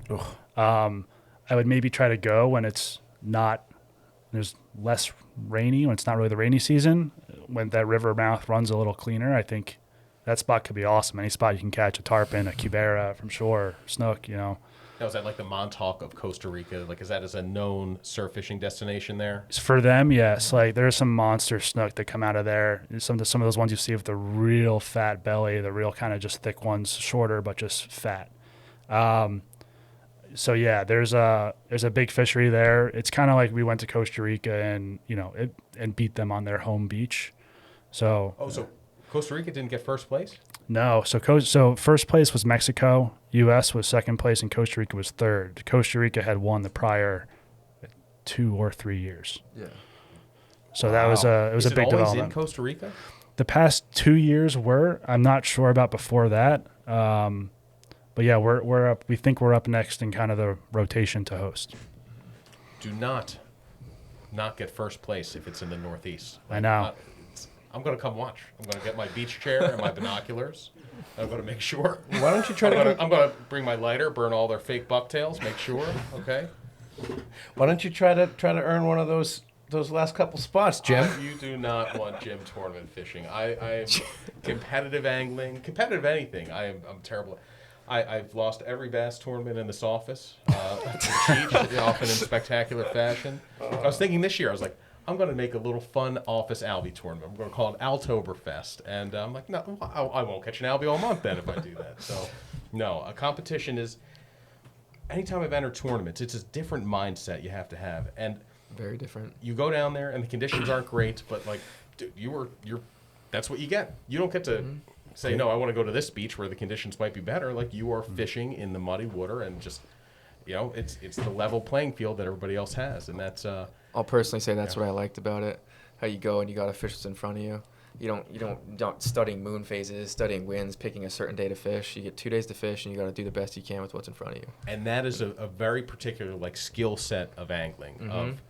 I would maybe try to go when it's not. There's less rainy, when it's not really the rainy season, when that river mouth runs a little cleaner. I think that spot could be awesome. Any spot you can catch a tarpon, a cubera from shore, snook, Now, is that like the Montauk of Costa Rica? Like, is that as a known surf fishing destination there? For them, yes. Like there's some monster snook that come out of there. Some of those ones you see with the real fat belly, the real kind of just thick ones, shorter but just fat. So yeah, there's a big fishery there. It's kind of like we went to Costa Rica and and beat them on their home beach. So So Costa Rica didn't get first place? no, so first place was Mexico, U.S. was second place, and Costa Rica was third. Costa Rica had won the prior 2 or 3 years. Yeah. So that was a Is a it big always development. in Costa Rica? The past 2 years were. I'm not sure about before that. But yeah, we're up. We think we're up next in kind of the rotation to host. Do not get first place if it's in the Northeast. I know. I'm going to come watch. I'm going to get my beach chair and my binoculars. I'm going to make sure. Why don't you try I'm going to bring my lighter, burn all their fake bucktails, make sure. Okay. Why don't you try to earn one of those last couple spots, Jim? You do not want Jim tournament fishing. I am competitive angling, competitive anything. I'm terrible. I've lost every bass tournament in this office, often in spectacular fashion. I was thinking this year, I was like, I'm going to make a little fun office albie tournament. I'm going to call it Altoberfest. And I'm like, no, I won't catch an albie all month then if I do that. So, no, a competition is, anytime I've entered tournaments, it's a different mindset you have to have. And Very different. you go down there and the conditions aren't great, but like, dude, you're that's what you get. You don't get to say, no, I want to go to this beach where the conditions might be better. Like, you are fishing in the muddy water and just, it's the level playing field that everybody else has. And that's, I'll personally say that's what I liked about it. How you go and you got to fish what's in front of you. you don't studying moon phases, studying winds, picking a certain day to fish. You get 2 days to fish, and you got to do the best you can with what's in front of you. And that is a very particular like skill set of angling. Of,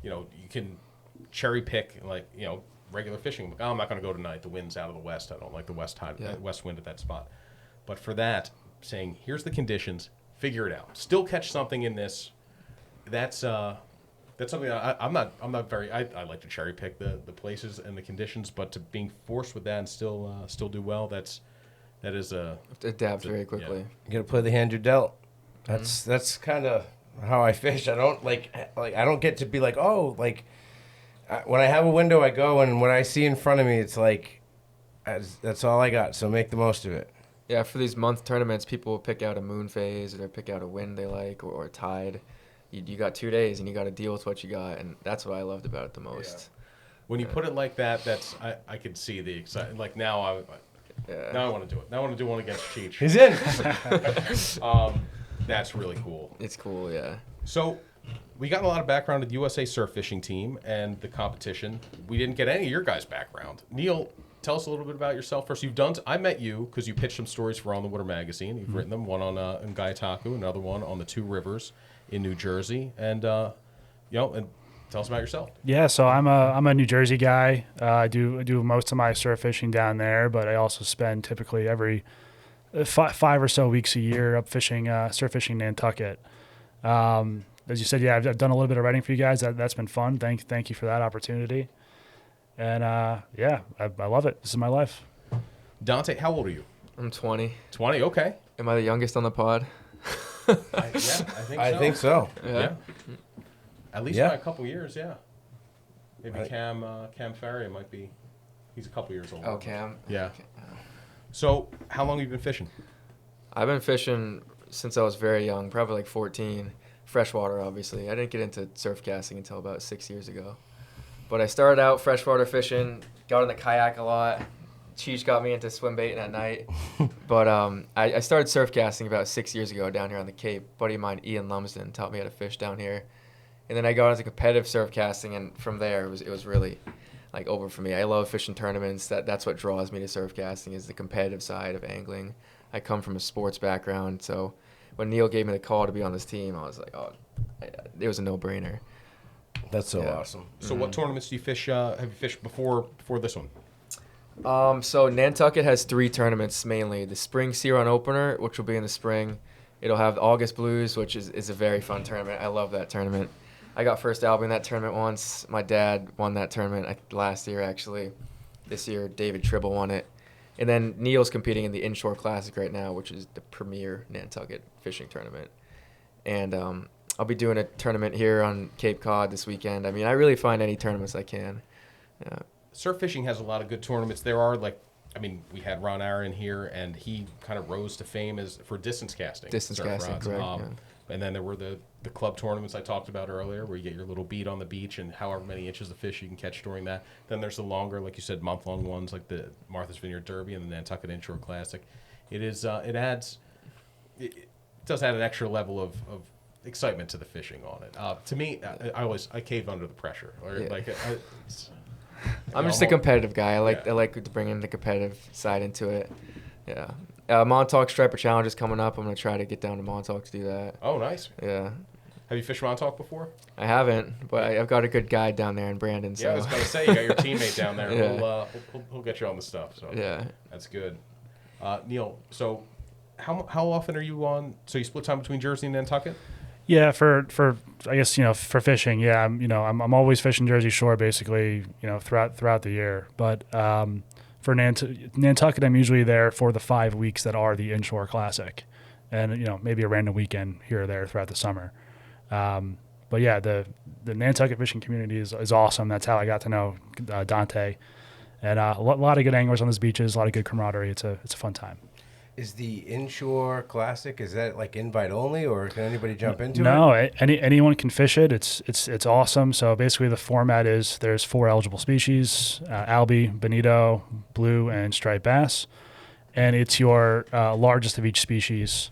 you can cherry pick like regular fishing. Oh, I'm not going to go tonight. The wind's out of the west. I don't like the west wind at that spot. But for that, saying here's the conditions, figure it out. Still catch something in this. That's something I'm not very. I like to cherry pick the places and the conditions, but to being forced with that and still do well, that is a adapt very quickly. You gotta play the hand you're dealt. That's kind of how I fish. I don't I don't get to be like, oh, like when I have a window, I go, and what I see in front of me, it's like that's all I got. So make the most of it. Yeah, for these month tournaments, people will pick out a moon phase, or they'll pick out a wind they like, or a tide. You got 2 days, and you got to deal with what you got, and that's what I loved about it the most. Yeah. When you put it like that, I could see the excitement. Like now, now I want to do it. Now I want to do one against Cheech. He's in. That's really cool. It's cool, yeah. So we got a lot of background of the USA surf fishing team and the competition. We didn't get any of your guys' background. Neil, tell us a little bit about yourself first. I met you because you pitched some stories for On the Water magazine. You've written them, one on in Guyataku, another one on the Two Rivers in New Jersey, and and tell us about yourself. Yeah, so I'm a New Jersey guy. I do most of my surf fishing down there, but I also spend typically every 5 or so weeks a year up fishing, surf fishing Nantucket. As you said, yeah, I've done a little bit of writing for you guys. That's been fun. Thank you for that opportunity. And yeah, I love it. This is my life. Dante, how old are you? I'm 20. 20. Okay. Am I the youngest on the pod? I think so. Yeah. At least by a couple years, yeah. Maybe Cam Ferry might be. He's a couple years older. Oh, Cam. Yeah. Okay. So, how long have you been fishing? I've been fishing since I was very young, probably like 14. Freshwater, obviously. I didn't get into surf casting until about 6 years ago. But I started out freshwater fishing, got in the kayak a lot. Cheech got me into swim baiting at night. But I started surf casting about 6 years ago down here on the Cape. A buddy of mine, Ian Lumsden, taught me how to fish down here. And then I got into competitive surf casting, and from there it was really like over for me. I love fishing tournaments. That's what draws me to surf casting, is the competitive side of angling. I come from a sports background, so when Neil gave me the call to be on this team, I was like, oh, it was a no-brainer. That's so awesome. So what tournaments do you fish? Have you fished before this one? So Nantucket has 3 tournaments mainly. The Spring Sea Run Opener, which will be in the spring. It'll have the August Blues, which is a very fun tournament. I love that tournament. I got first album in that tournament once. My dad won that tournament last year, actually. This year, David Tribble won it. And then Neil's competing in the Inshore Classic right now, which is the premier Nantucket fishing tournament. And I'll be doing a tournament here on Cape Cod this weekend. I mean, I really find any tournaments I can. Yeah. Surf fishing has a lot of good tournaments. There are we had Ron Aaron here, and he kind of rose to fame for distance casting. Distance casting, correct. Yeah. And then there were the club tournaments I talked about earlier, where you get your little beat on the beach and however many inches of fish you can catch during that. Then there's the longer, like you said, month-long ones like the Martha's Vineyard Derby and the Nantucket Inshore Classic. It does add an extra level of excitement to the fishing on it. To me, I cave under the pressure. I'm just a competitive guy. I like to bring in the competitive side into it. Yeah. Montauk Striper Challenge is coming up. I'm going to try to get down to Montauk to do that. Oh, nice. Yeah. Have you fished Montauk before? I haven't, but I've got a good guide down there in Brandon. So. Yeah, I was going to say, you got your teammate down there. Yeah. He'll get you on the stuff. So yeah. That's good. Neil, so how often are you on? So you split time between Jersey and Nantucket? Yeah, for I guess for fishing, yeah, I'm always fishing Jersey Shore basically, throughout the year. But for Nantucket, I'm usually there for the 5 weeks that are the Inshore Classic, and maybe a random weekend here or there throughout the summer. But yeah, the Nantucket fishing community is awesome. That's how I got to know Dante, and a lot of good anglers on those beaches, a lot of good camaraderie. It's a fun time. Is the Inshore Classic, is that like invite only, or can anybody jump into it? No, anyone can fish it. It's awesome. So basically the format is there's 4 eligible species, albie, bonito, blue, and striped bass. And it's your largest of each species,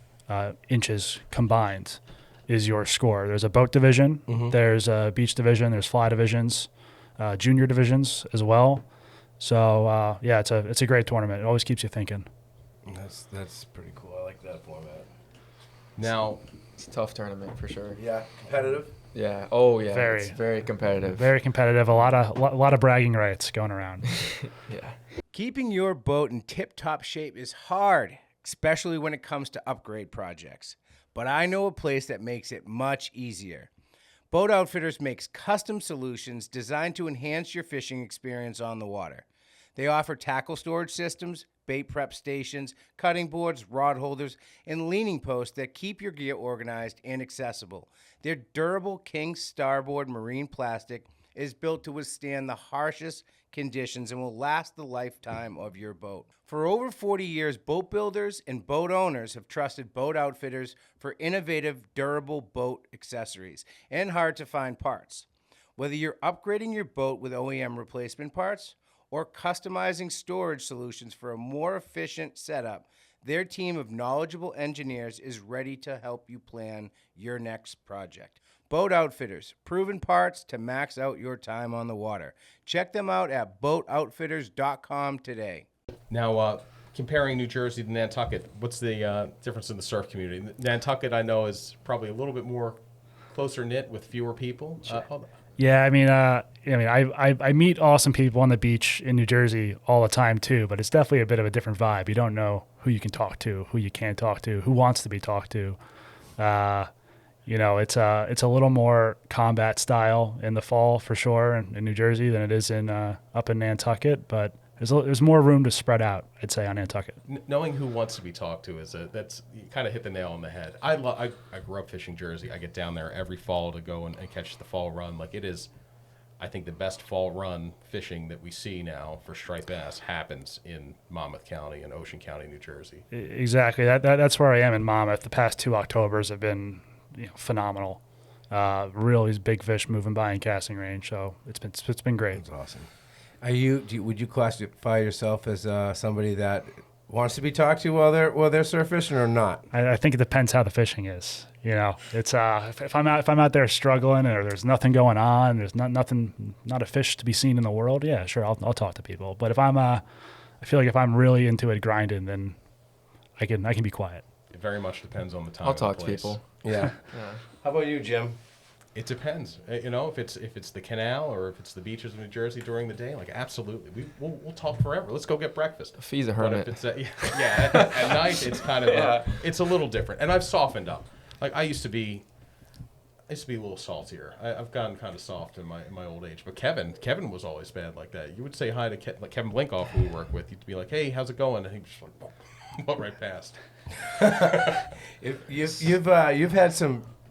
inches combined, is your score. There's a boat division, there's a beach division, there's fly divisions, junior divisions as well. So yeah, it's a great tournament. It always keeps you thinking. That's pretty cool. I like that format. Now, It's a tough tournament for sure. Yeah, competitive. Yeah. Oh yeah. Very. It's very competitive. Very competitive. A lot of bragging rights going around. Yeah. Keeping your boat in tip-top shape is hard, especially when it comes to upgrade projects. But I know a place that makes it much easier. Boat Outfitters makes custom solutions designed to enhance your fishing experience on the water. They offer tackle storage systems, bait prep stations, cutting boards, rod holders, and leaning posts that keep your gear organized and accessible. Their durable King Starboard marine plastic is built to withstand the harshest conditions and will last the lifetime of your boat. For over 40 years, boat builders and boat owners have trusted Boat Outfitters for innovative, durable boat accessories and hard-to-find parts. Whether you're upgrading your boat with OEM replacement parts or customizing storage solutions for a more efficient setup, their team of knowledgeable engineers is ready to help you plan your next project. Boat Outfitters, proven parts to max out your time on the water. Check them out at boatoutfitters.com today. now, comparing New Jersey to Nantucket, what's the difference in the surf community? Nantucket, I know, is probably a little bit more closer knit with fewer people. Yeah, I meet awesome people on the beach in New Jersey all the time too, but it's definitely a bit of a different vibe. You don't know who you can talk to, who you can't talk to, who wants to be talked to. It's a little more combat style in the fall for sure in New Jersey than it is in up in Nantucket, but there's more room to spread out, I'd say, on Nantucket. Knowing who wants to be talked to that's you kind of hit the nail on the head. I grew up fishing Jersey. I get down there every fall to go and catch the fall run. Like, it is, I think, the best fall run fishing that we see now for striped bass happens in Monmouth County and Ocean County, New Jersey. Exactly. That's where I am in Monmouth. The past 2 Octobers have been phenomenal. Really big fish moving by in casting range. So it's been great. That's awesome. Would you classify yourself as somebody that wants to be talked to while they're surf fishing or not? I think it depends how the fishing is. It's if I'm out there struggling or there's nothing going on, there's not a fish to be seen in the world. Yeah, sure, I'll talk to people. But if I feel like if I'm really into it grinding, then I can be quiet. It very much depends on the time. I'll and talk the to place. people. Yeah. How about you, Jim? It depends. If it's the canal or if it's the beaches of New Jersey during the day, like, absolutely, we'll talk forever. Let's go get breakfast. Fee's a But hermit. if it's at night, it's kind of it's a little different. And I've softened up. Like, I used to be a little saltier. I've gotten kind of soft in my old age. But Kevin was always bad like that. You would say hi to Kevin Blinkoff, who we work with. You'd be like, "Hey, how's it going?" And he'd just like went right past.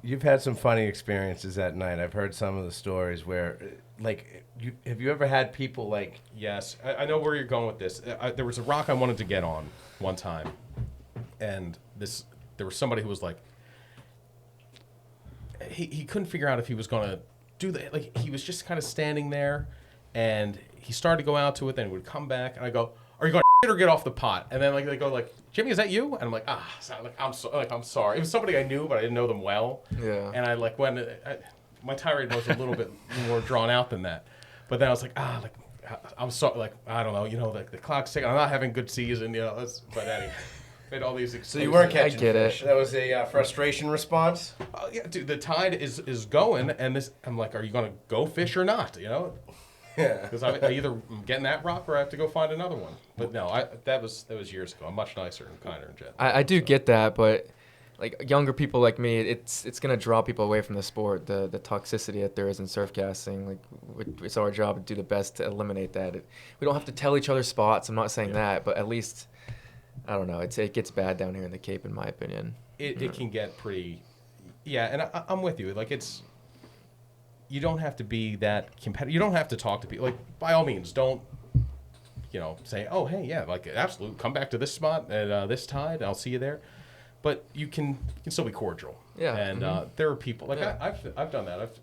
You've had some funny experiences at night. I've heard some of the stories where, like, have you ever had people like? Yes, I know where you're going with this. There was a rock I wanted to get on one time, and there was somebody who was like, he couldn't figure out if he was going to do that. Like, he was just kind of standing there, and he started to go out to it, then he would come back, and I go, "Are you going to or get off the pot?" And then they go like, "Jimmy, is that you?" And I'm like, I'm sorry. It was somebody I knew, but I didn't know them well. Yeah. And my tirade was a little bit more drawn out than that. But then I was like, I'm sorry, like, I don't know, like, the clock's ticking. I'm not having a good season, but anyway. Made all these excuses. So you weren't catching I get fish. it. That was a frustration response. Yeah, dude, the tide is going, and I'm like, are you going to go fish or not? Yeah. Because I either am getting that rock or I have to go find another one. But no, that was years ago. I'm much nicer and kinder and gentle. I do get that, but like younger people like me, it's gonna draw people away from the sport. The toxicity that there is in surf casting. Like, it's our job to do the best to eliminate that. We don't have to tell each other spots. I'm not saying that, but at least, I don't know. It gets bad down here in the Cape, in my opinion. It can get pretty, yeah. And I'm with you. Like, you don't have to be that competitive. You don't have to talk to people. Like, by all means, don't, say, "Oh, hey, yeah, like, absolutely, come back to this spot at this tide. I'll see you there." But you can still be cordial. Yeah. And there are people like I've done that.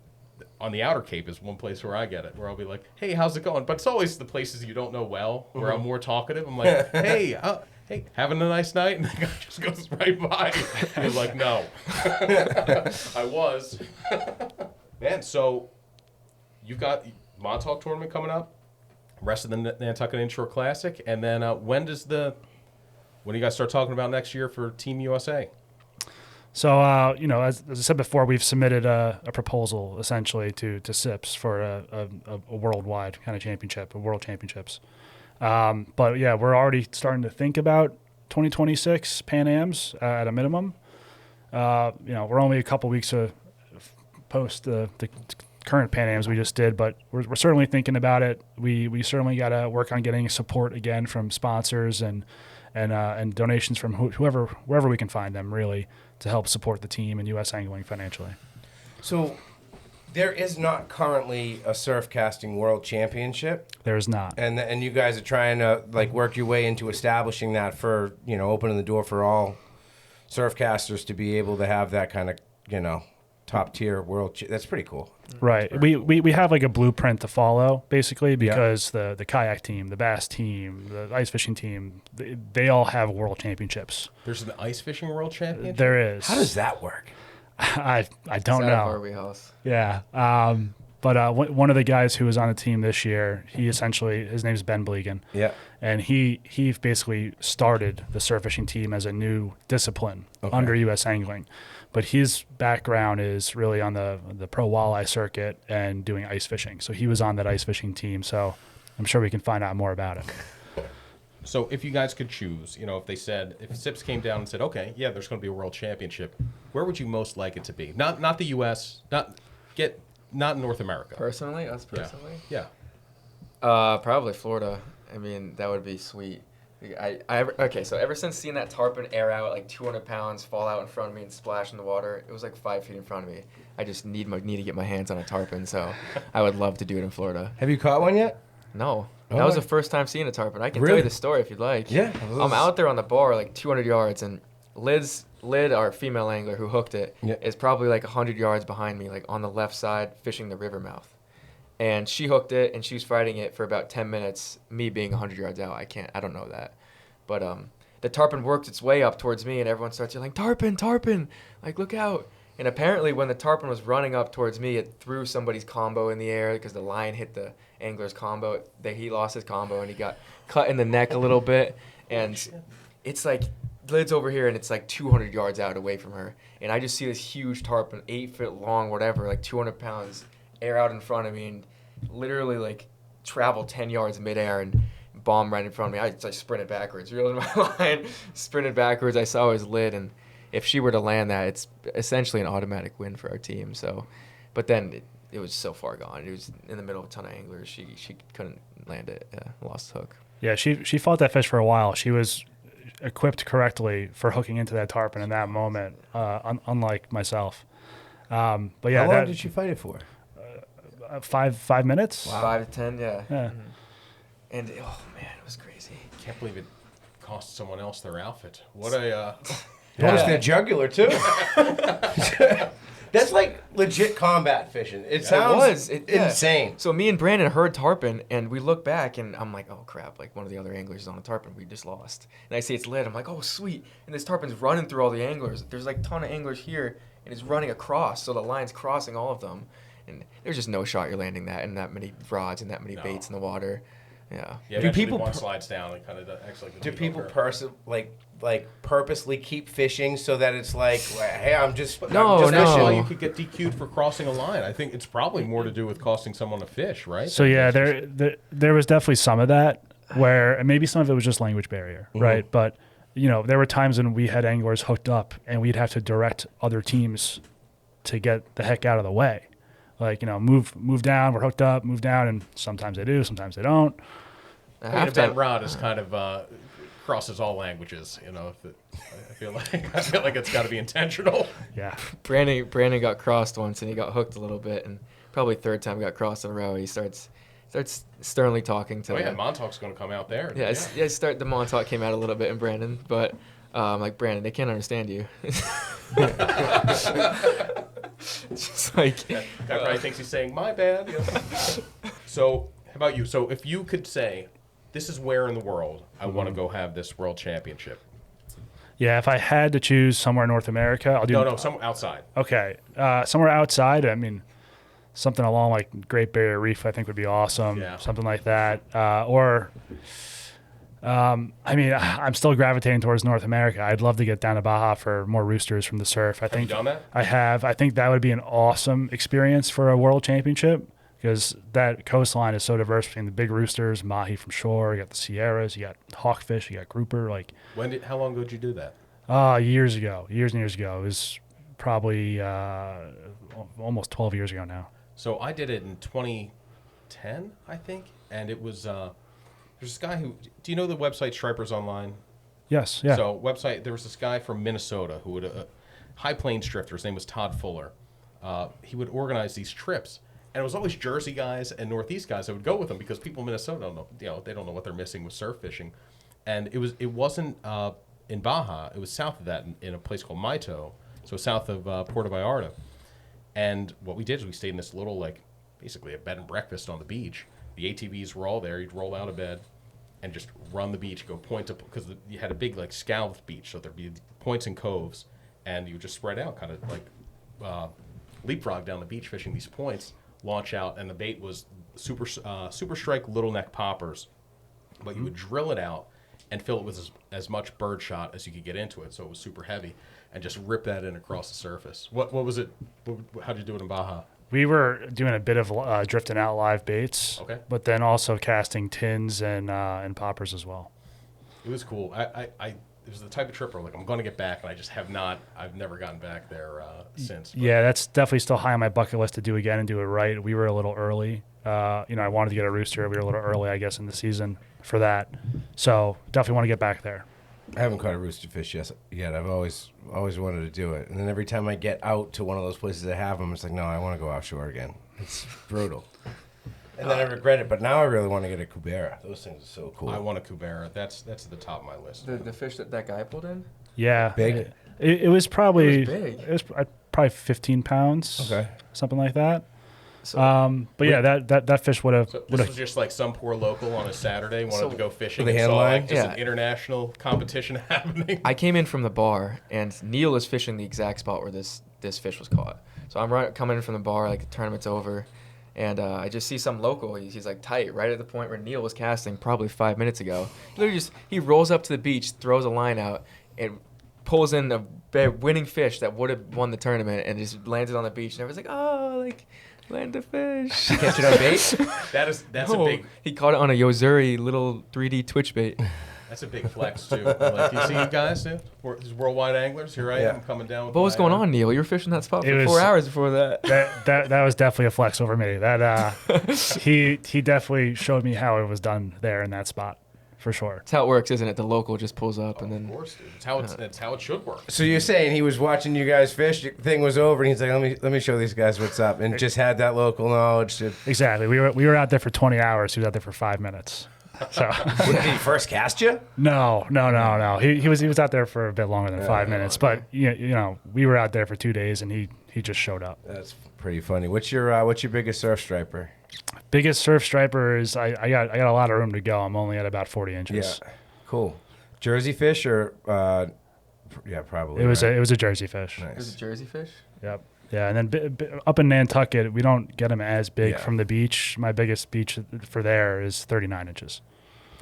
On the Outer Cape is one place where I get it, where I'll be like, "Hey, how's it going?" But it's always the places you don't know well, where I'm more talkative. I'm like, "Hey, hey, having a nice night?" And the guy just goes right by. You're like, "No." I was. Man, so you've got Montauk tournament coming up. rest of the Nantucket Inshore Classic, and then when do you guys start talking about next year for Team USA? So, as I said before, we've submitted a proposal essentially to SIPS for a worldwide kind of championship, world championships. But yeah, we're already starting to think about 2026 Pan Ams at a minimum. We're only a couple weeks post the current Pan Ams we just did, but we're certainly thinking about it. We certainly got to work on getting support again from sponsors and donations from wherever we can find them, really, to help support the team and U.S. angling financially. So there is not currently a surf casting world championship. There is not. And you guys are trying to work your way into establishing that for, opening the door for all surf casters to be able to have that kind of, top tier world. That's pretty cool. Right. We have a blueprint to follow, basically, because the kayak team, the bass team, the ice fishing team, they all have world championships. There's an ice fishing world championship? There is. How does that work? I don't know. Out of our wheelhouse. Yeah. But one of the guys who was on the team this year, his name's Ben Blegan. Yeah. And he basically started the surf fishing team as a new discipline under U.S. Angling. But his background is really on the pro walleye circuit and doing ice fishing. So he was on that ice fishing team. So I'm sure we can find out more about it. So if you guys could choose, if SIPS came down and said, okay, yeah, there's going to be a world championship, where would you most like it to be? Not the U.S., not North America. Personally, us personally? Yeah. Probably Florida. I mean, that would be sweet. So ever since seeing that tarpon air out at 200 pounds, fall out in front of me and splash in the water, it was 5 feet in front of me. I just need to get my hands on a tarpon, so I would love to do it in Florida. Have you caught one yet? No. That was the first time seeing a tarpon. I can tell you the story if you'd like. Yeah. I'm out there on the bar 200 yards, and Lid, our female angler who hooked it, is probably 100 yards behind me, on the left side, fishing the river mouth. And she hooked it, and she was fighting it for about 10 minutes, me being 100 yards out. I don't know that. But the tarpon worked its way up towards me, and everyone starts yelling, "Tarpon, tarpon!" Look out. And apparently when the tarpon was running up towards me, it threw somebody's combo in the air because the line hit the angler's combo. He lost his combo, and he got cut in the neck a little bit. And it's Lid's over here, and it's 200 yards out away from her. And I just see this huge tarpon, 8 foot long, whatever, 200 pounds, air out in front of me, and literally travel 10 yards midair and bomb right in front of me. I sprinted backwards, reeled in my line, sprinted backwards. I saw his Lid, and if she were to land that, it's essentially an automatic win for our team. So, but then it was so far gone. It was in the middle of a ton of anglers. She couldn't land it. Lost the hook. Yeah, she fought that fish for a while. She was equipped correctly for hooking into that tarpon in that moment, unlike myself. But yeah, how long did you fight it for? 5 minutes. Wow. 5 to 10, yeah. Mm-hmm. And oh man, it was crazy. Can't believe it cost someone else their outfit. What a Notice their jugular too. That's legit combat fishing. It sounds insane. So me and Brandon heard tarpon, and we look back, and I'm like, oh crap! One of the other anglers is on a tarpon. We just lost. And I see it's Lid. I'm like, oh sweet! And this tarpon's running through all the anglers. There's a ton of anglers here, and it's running across. So the line's crossing all of them, and there's just no shot you're landing that and that many rods and that many baits in the water. Yeah. Do people one slides down and kind of acts like do people purposely keep fishing so that it's hey, I'm just no. You could get DQ'd for crossing a line. I think it's probably more to do with costing someone a fish, right? So yeah, there was definitely some of that where, and maybe some of it was just language barrier, right? But there were times when we had anglers hooked up, and we'd have to direct other teams to get the heck out of the way. Move down, we're hooked up, move down, and sometimes they do, sometimes they don't. An event rod is kind of crosses all languages, I feel like it's got to be intentional. Yeah. Brandon got crossed once, and he got hooked a little bit, and probably third time got crossed in a row. He starts sternly talking to. Oh yeah, Montauk's going to come out there. Yeah. The Montauk came out a little bit in Brandon, but Brandon, they can't understand you. Just guy probably thinks he's saying my bad. So how about you? So if you could say, this is where in the world I want to go have this world championship. Yeah, if I had to choose somewhere in North America, I'll do. No, somewhere outside. Okay, somewhere outside. I mean, something along like Great Barrier Reef, I think would be awesome. Yeah. Something like that. I mean, I'm still gravitating towards North America. I'd love to get down to Baja for more roosters from the surf. I think you done that? I have. I think that would be an awesome experience for a world championship because that coastline is so diverse between the big roosters, mahi from shore, you got the Sierras, you got hawkfish, you got grouper. Like, How long ago did you do that? years and years ago. It was probably almost 12 years ago now. So I did it in 2010, I think, and it was there's this guy who. Do you know the website Stripers Online? Yes, yeah. So there was this guy from Minnesota who would High Plains drifter. His name was Todd Fuller. He would organize these trips, and it was always Jersey guys and Northeast guys that would go with him because people in Minnesota don't know, they don't know what they're missing with surf fishing, and it wasn't in Baja. It was south of that in a place called Maito, so south of Puerto Vallarta. And what we did is we stayed in this little basically a bed and breakfast on the beach. The ATVs were all there. You'd roll out of bed and just run the beach, go point to, because you had a big scalloped beach, so there'd be points and coves, and you would just spread out, kind of leapfrog down the beach fishing these points, launch out, and the bait was super strike little neck poppers, but you would drill it out and fill it with as much bird shot as you could get into it, so it was super heavy, and just rip that in across the surface. What was it? How'd you do it in Baja? We were doing a bit of drifting out live baits, Okay. but then also casting tins and poppers as well. It was cool. It was the type of trip where I'm going to get back, and I just have not. I've never gotten back there since. But. Yeah, that's definitely still high on my bucket list to do again and do it right. We were a little early. I wanted to get a rooster. We were a little early, I guess, in the season for that. So definitely want to get back there. I haven't caught a rooster fish yet. I've always wanted to do it. And then every time I get out to one of those places that have them, it's like, no, I want to go offshore again. It's brutal. And then I regret it. But now I really want to get a cubera. Those things are so cool. I want a cubera. That's at the top of my list. The fish that guy pulled in? Yeah. Big? It was probably It was big. It was probably 15 pounds. Okay. Something like that. So, But yeah, that fish would have. So this was just some poor local on a Saturday wanted to go fishing With a and hand saw line? just an Yeah. international competition happening. I came in from the bar, and Neil is fishing the exact spot where this fish was caught. So I'm coming in from the bar, the tournament's over, and I just see some local. He's tight, right at the point where Neil was casting probably 5 minutes ago. Literally he rolls up to the beach, throws a line out, and pulls in a winning fish that would have won the tournament, and just lands it on the beach. And everyone's like, oh, land a fish. Catch it on bait? That's No, a big. He caught it on a Yozuri little 3D twitch bait. That's a big flex too. Do you see you guys? These worldwide anglers. Here I am coming down. With What was my, going on, Neil? You were fishing that spot It for was- 4 hours before that. That was definitely a flex over me. That he definitely showed me how it was done there in that spot, for sure. That's how it works, isn't it? The local just pulls up and Of then. course, dude. It's how it should work. So you're saying he was watching you guys fish, the thing was over, and he's like, let me show these guys what's up, and just had that local knowledge. Exactly. We were out there for 20 hours. He was out there for 5 minutes. So Did he first cast you? no. He was out there for a bit longer than 5 minutes. But we were out there for 2 days, and he just showed up. That's pretty funny. What's your biggest surf striper? Biggest surf striper is I got a lot of room to go. I'm only at about 40 inches. Yeah, cool. Jersey fish or yeah, probably. It was right? it was a Jersey fish. Is Nice. it Jersey fish? Yep. Yeah, and then up in Nantucket, we don't get them as big Yeah. from the beach. My biggest beach for there is 39 inches.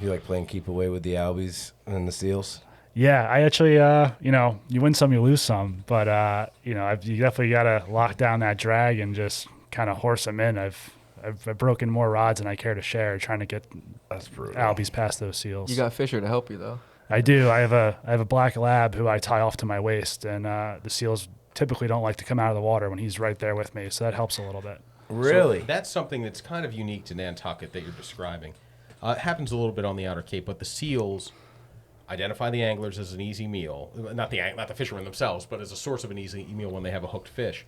You like playing keep away with the albies and the seals? Yeah, I actually, you win some, you lose some, but you definitely got to lock down that drag and just kind of horse them in. I've broken more rods than I care to share, trying to get That's brutal. albies past those seals. You got Fisher to help you though. I do. I have a black lab who I tie off to my waist, and the seals typically don't like to come out of the water when he's right there with me, so that helps a little bit. Really? So that's something that's kind of unique to Nantucket that you're describing. It happens a little bit on the Outer Cape, but the seals identify the anglers as an easy meal. Not the fishermen themselves, but as a source of an easy meal when they have a hooked fish.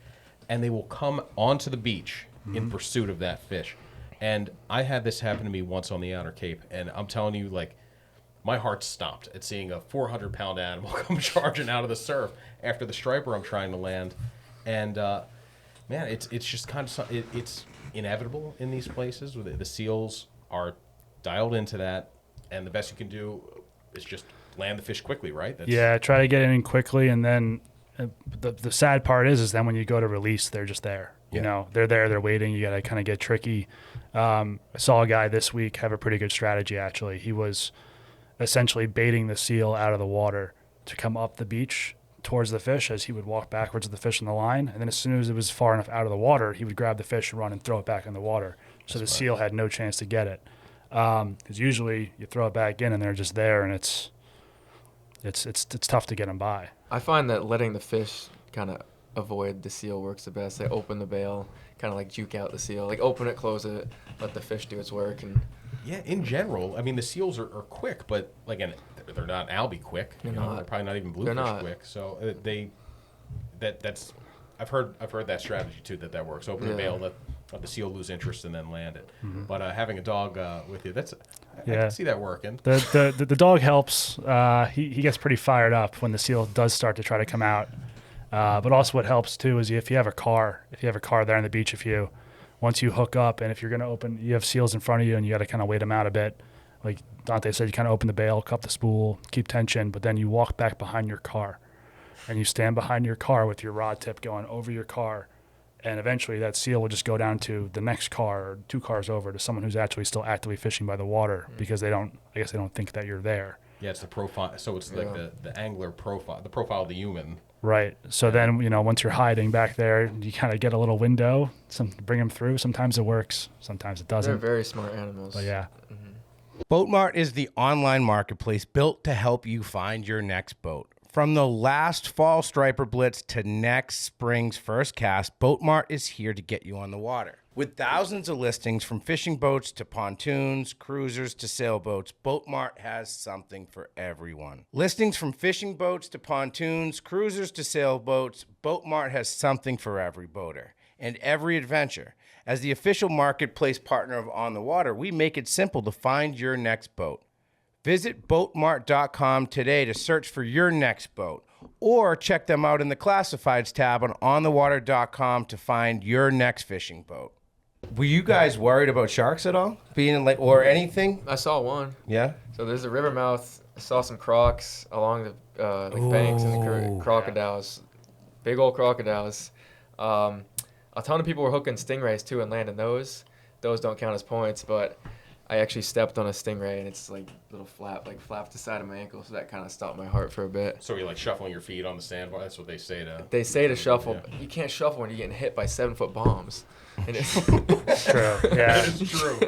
And they will come onto the beach in pursuit of that fish. And I had this happen to me once on the Outer Cape, and I'm telling you, my heart stopped at seeing a 400-pound animal come charging out of the surf after the striper I'm trying to land. And, man, it's just kind of it's inevitable in these places. The seals are dialed into that, and the best you can do is just land the fish quickly, right? Yeah, try to get it in quickly, and then the sad part is then when you go to release, they're just there. You know, they're there, they're waiting. You got to kind of get tricky. I saw a guy this week have a pretty good strategy, actually. He was essentially baiting the seal out of the water to come up the beach towards the fish as he would walk backwards with the fish in the line. And then as soon as it was far enough out of the water, he would grab the fish and run and throw it back in the water. So the seal had no chance to get it. Because usually you throw it back in and they're just there, and it's tough to get them by. I find that letting the fish kind of avoid the seal works the best. They open the bail, kind of like juke out the seal, like open it, close it, let the fish do its work. And yeah, in general, I mean, the seals are quick, but like, they're not albie quick. They're probably not even bluefish quick. So I've heard that strategy too. That works. Open the bail, let the seal lose interest, and then land it. Mm-hmm. But having a dog with you, I can see that working. The dog helps. He gets pretty fired up when the seal does start to try to come out. But also what helps too is if you have a car there on the beach, once you hook up and if you're going to open, you have seals in front of you and you got to kind of wait them out a bit. Like Dante said, you kind of open the bail, cup the spool, keep tension, but then you walk back behind your car and you stand behind your car with your rod tip going over your car. And eventually that seal will just go down to the next car or 2 cars over to someone who's actually still actively fishing by the water because they don't think that you're there. Yeah, it's the profile. So it's like the angler profile, the profile of the human. Right. So then, once you're hiding back there, you kind of get a little window, bring them through. Sometimes it works. Sometimes it doesn't. They're very smart animals. But yeah. Mm-hmm. Boatmart is the online marketplace built to help you find your next boat. From the last fall striper blitz to next spring's first cast, Boatmart is here to get you on the water. With thousands of listings from fishing boats to pontoons, cruisers to sailboats, Boatmart has something for everyone. Listings from fishing boats to pontoons, cruisers to sailboats, Boatmart has something for every boater and every adventure. As the official marketplace partner of On the Water, we make it simple to find your next boat. Visit boatmart.com today to search for your next boat, or check them out in the classifieds tab on onthewater.com to find your next fishing boat. Were you guys worried about sharks at all? Being in or anything? I saw one. Yeah? So there's a river mouth. I saw some crocs along the banks and the crocodiles. Big old crocodiles. A ton of people were hooking stingrays too and landing those. Those don't count as points, but I actually stepped on a stingray and it's like little flapped the side of my ankle, so that kind of stopped my heart for a bit. So you're like shuffling your feet on the sandbar. That's what they say to. They say to shuffle. But you can't shuffle when you're getting hit by 7-foot bombs. And it's True. Yeah. That is true.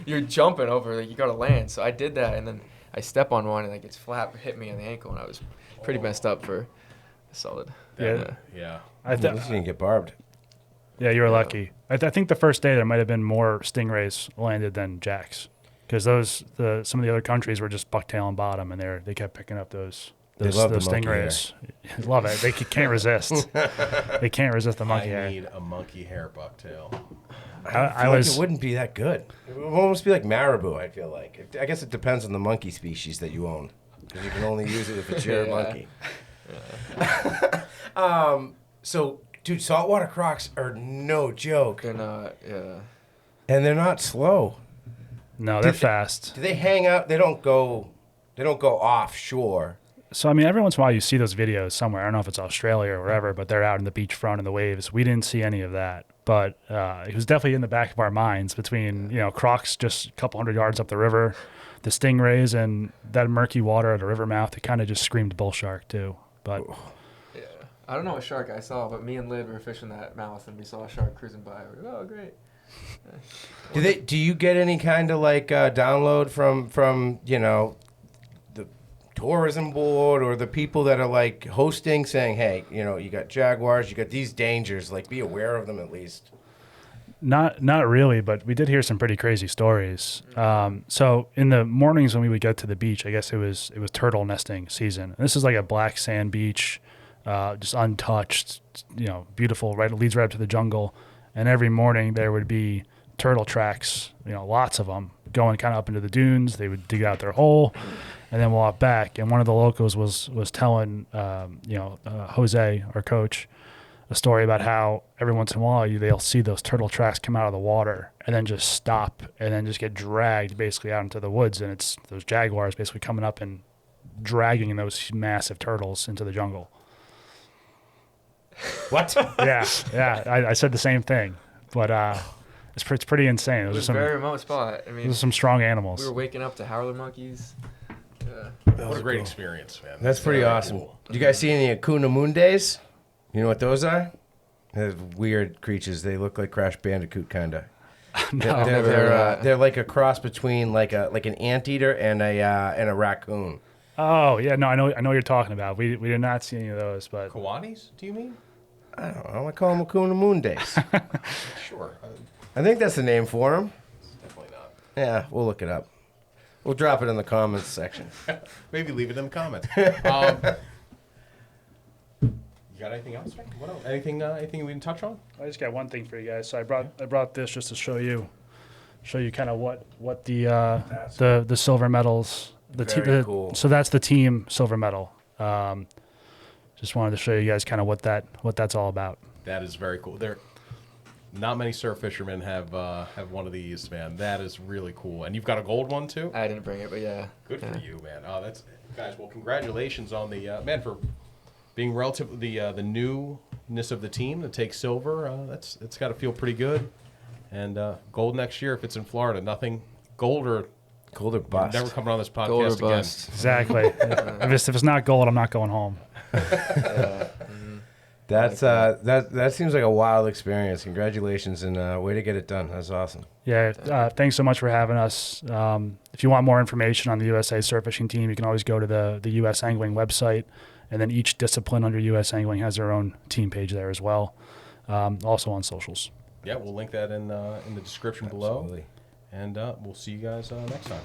You're jumping over, you gotta land. So I did that, and then I step on one, and it's hit me on the ankle, and I was pretty messed up for a solid. Yeah. I thought you didn't get barbed. Yeah, you were lucky. I think the first day there might have been more stingrays landed than jacks, because some of the other countries were just bucktail and bottom, and they kept picking up those stingrays. Love it. They can't resist. They can't resist the monkey hair. I need a monkey hair bucktail. I was. It wouldn't be that good. It would almost be like marabou. I feel like. I guess it depends on the monkey species that you own, because you can only use it if it's your monkey. Yeah. So. Dude, saltwater crocs are no joke. They're not, yeah. And they're not slow. No, they're fast. Do they hang out? They don't go offshore. So, I mean, every once in a while you see those videos somewhere. I don't know if it's Australia or wherever, but they're out in the beachfront in the waves. We didn't see any of that. But it was definitely in the back of our minds between, crocs just a couple hundred yards up the river, the stingrays, and that murky water at a river mouth. It kind of just screamed bull shark, too. But... I don't know what shark I saw, but me and Lid were fishing that mouth, and we saw a shark cruising by. We were, oh, great. Do you get any kind of download from the tourism board or the people that are hosting, saying, hey, you got jaguars, you got these dangers, be aware of them at least? Not really, but we did hear some pretty crazy stories. So in the mornings when we would get to the beach, I guess it was turtle nesting season. And this is like a black sand beach. Just untouched, beautiful, right? It leads right up to the jungle. And every morning there would be turtle tracks, lots of them, going kind of up into the dunes. They would dig out their hole and then walk back. And one of the locals was telling, Jose, our coach, a story about how every once in a while they'll see those turtle tracks come out of the water and then just stop and then just get dragged basically out into the woods. And it's those jaguars basically coming up and dragging those massive turtles into the jungle. What? Yeah. I said the same thing, but it's pretty insane. It was a very remote spot. I mean, those are some strong animals. we were waking up to howler monkeys. Yeah. What a great experience, man. That's pretty very awesome. cool. Did you guys see any Akuna Mundes? You know what those are? They're weird creatures. They look like Crash Bandicoot, kind of. No. They're like a cross between like an anteater and a raccoon. Oh yeah, no, I know what you're talking about. We did not see any of those, but Kawanis, do you mean? I don't know. I call them Akuna Mundes. Sure. I think that's the name for them. Definitely not. Yeah, we'll look it up. We'll drop it in the comments section. Maybe leave it in the comments. You got anything else, man? What else? Anything we didn't touch on? I just got one thing for you guys. So I brought this just to show you kind of what the silver medals. Very cool. So that's the team silver medal. Just wanted to show you guys kind of what that's all about. That is very cool. There, not many surf fishermen have one of these, man. That is really cool. And you've got a gold one too. I didn't bring it, but yeah. Good for you, man. Oh, that's guys. Well, congratulations on the man for being relatively the newness of the team to take silver. It's got to feel pretty good. And gold next year if it's in Florida. Nothing gold or bust. Never coming on this Gold or podcast again. bust. Exactly. if it's not gold, I'm not going home. That seems like a wild experience. Congratulations and way to get it done. That's awesome. Yeah. Thanks so much for having us. If you want more information on the USA Surf Fishing Team, you can always go to the US Angling website, and then each discipline under US Angling has their own team page there as well. Also on socials. Yeah, we'll link that in the description below. Absolutely. And we'll see you guys next time.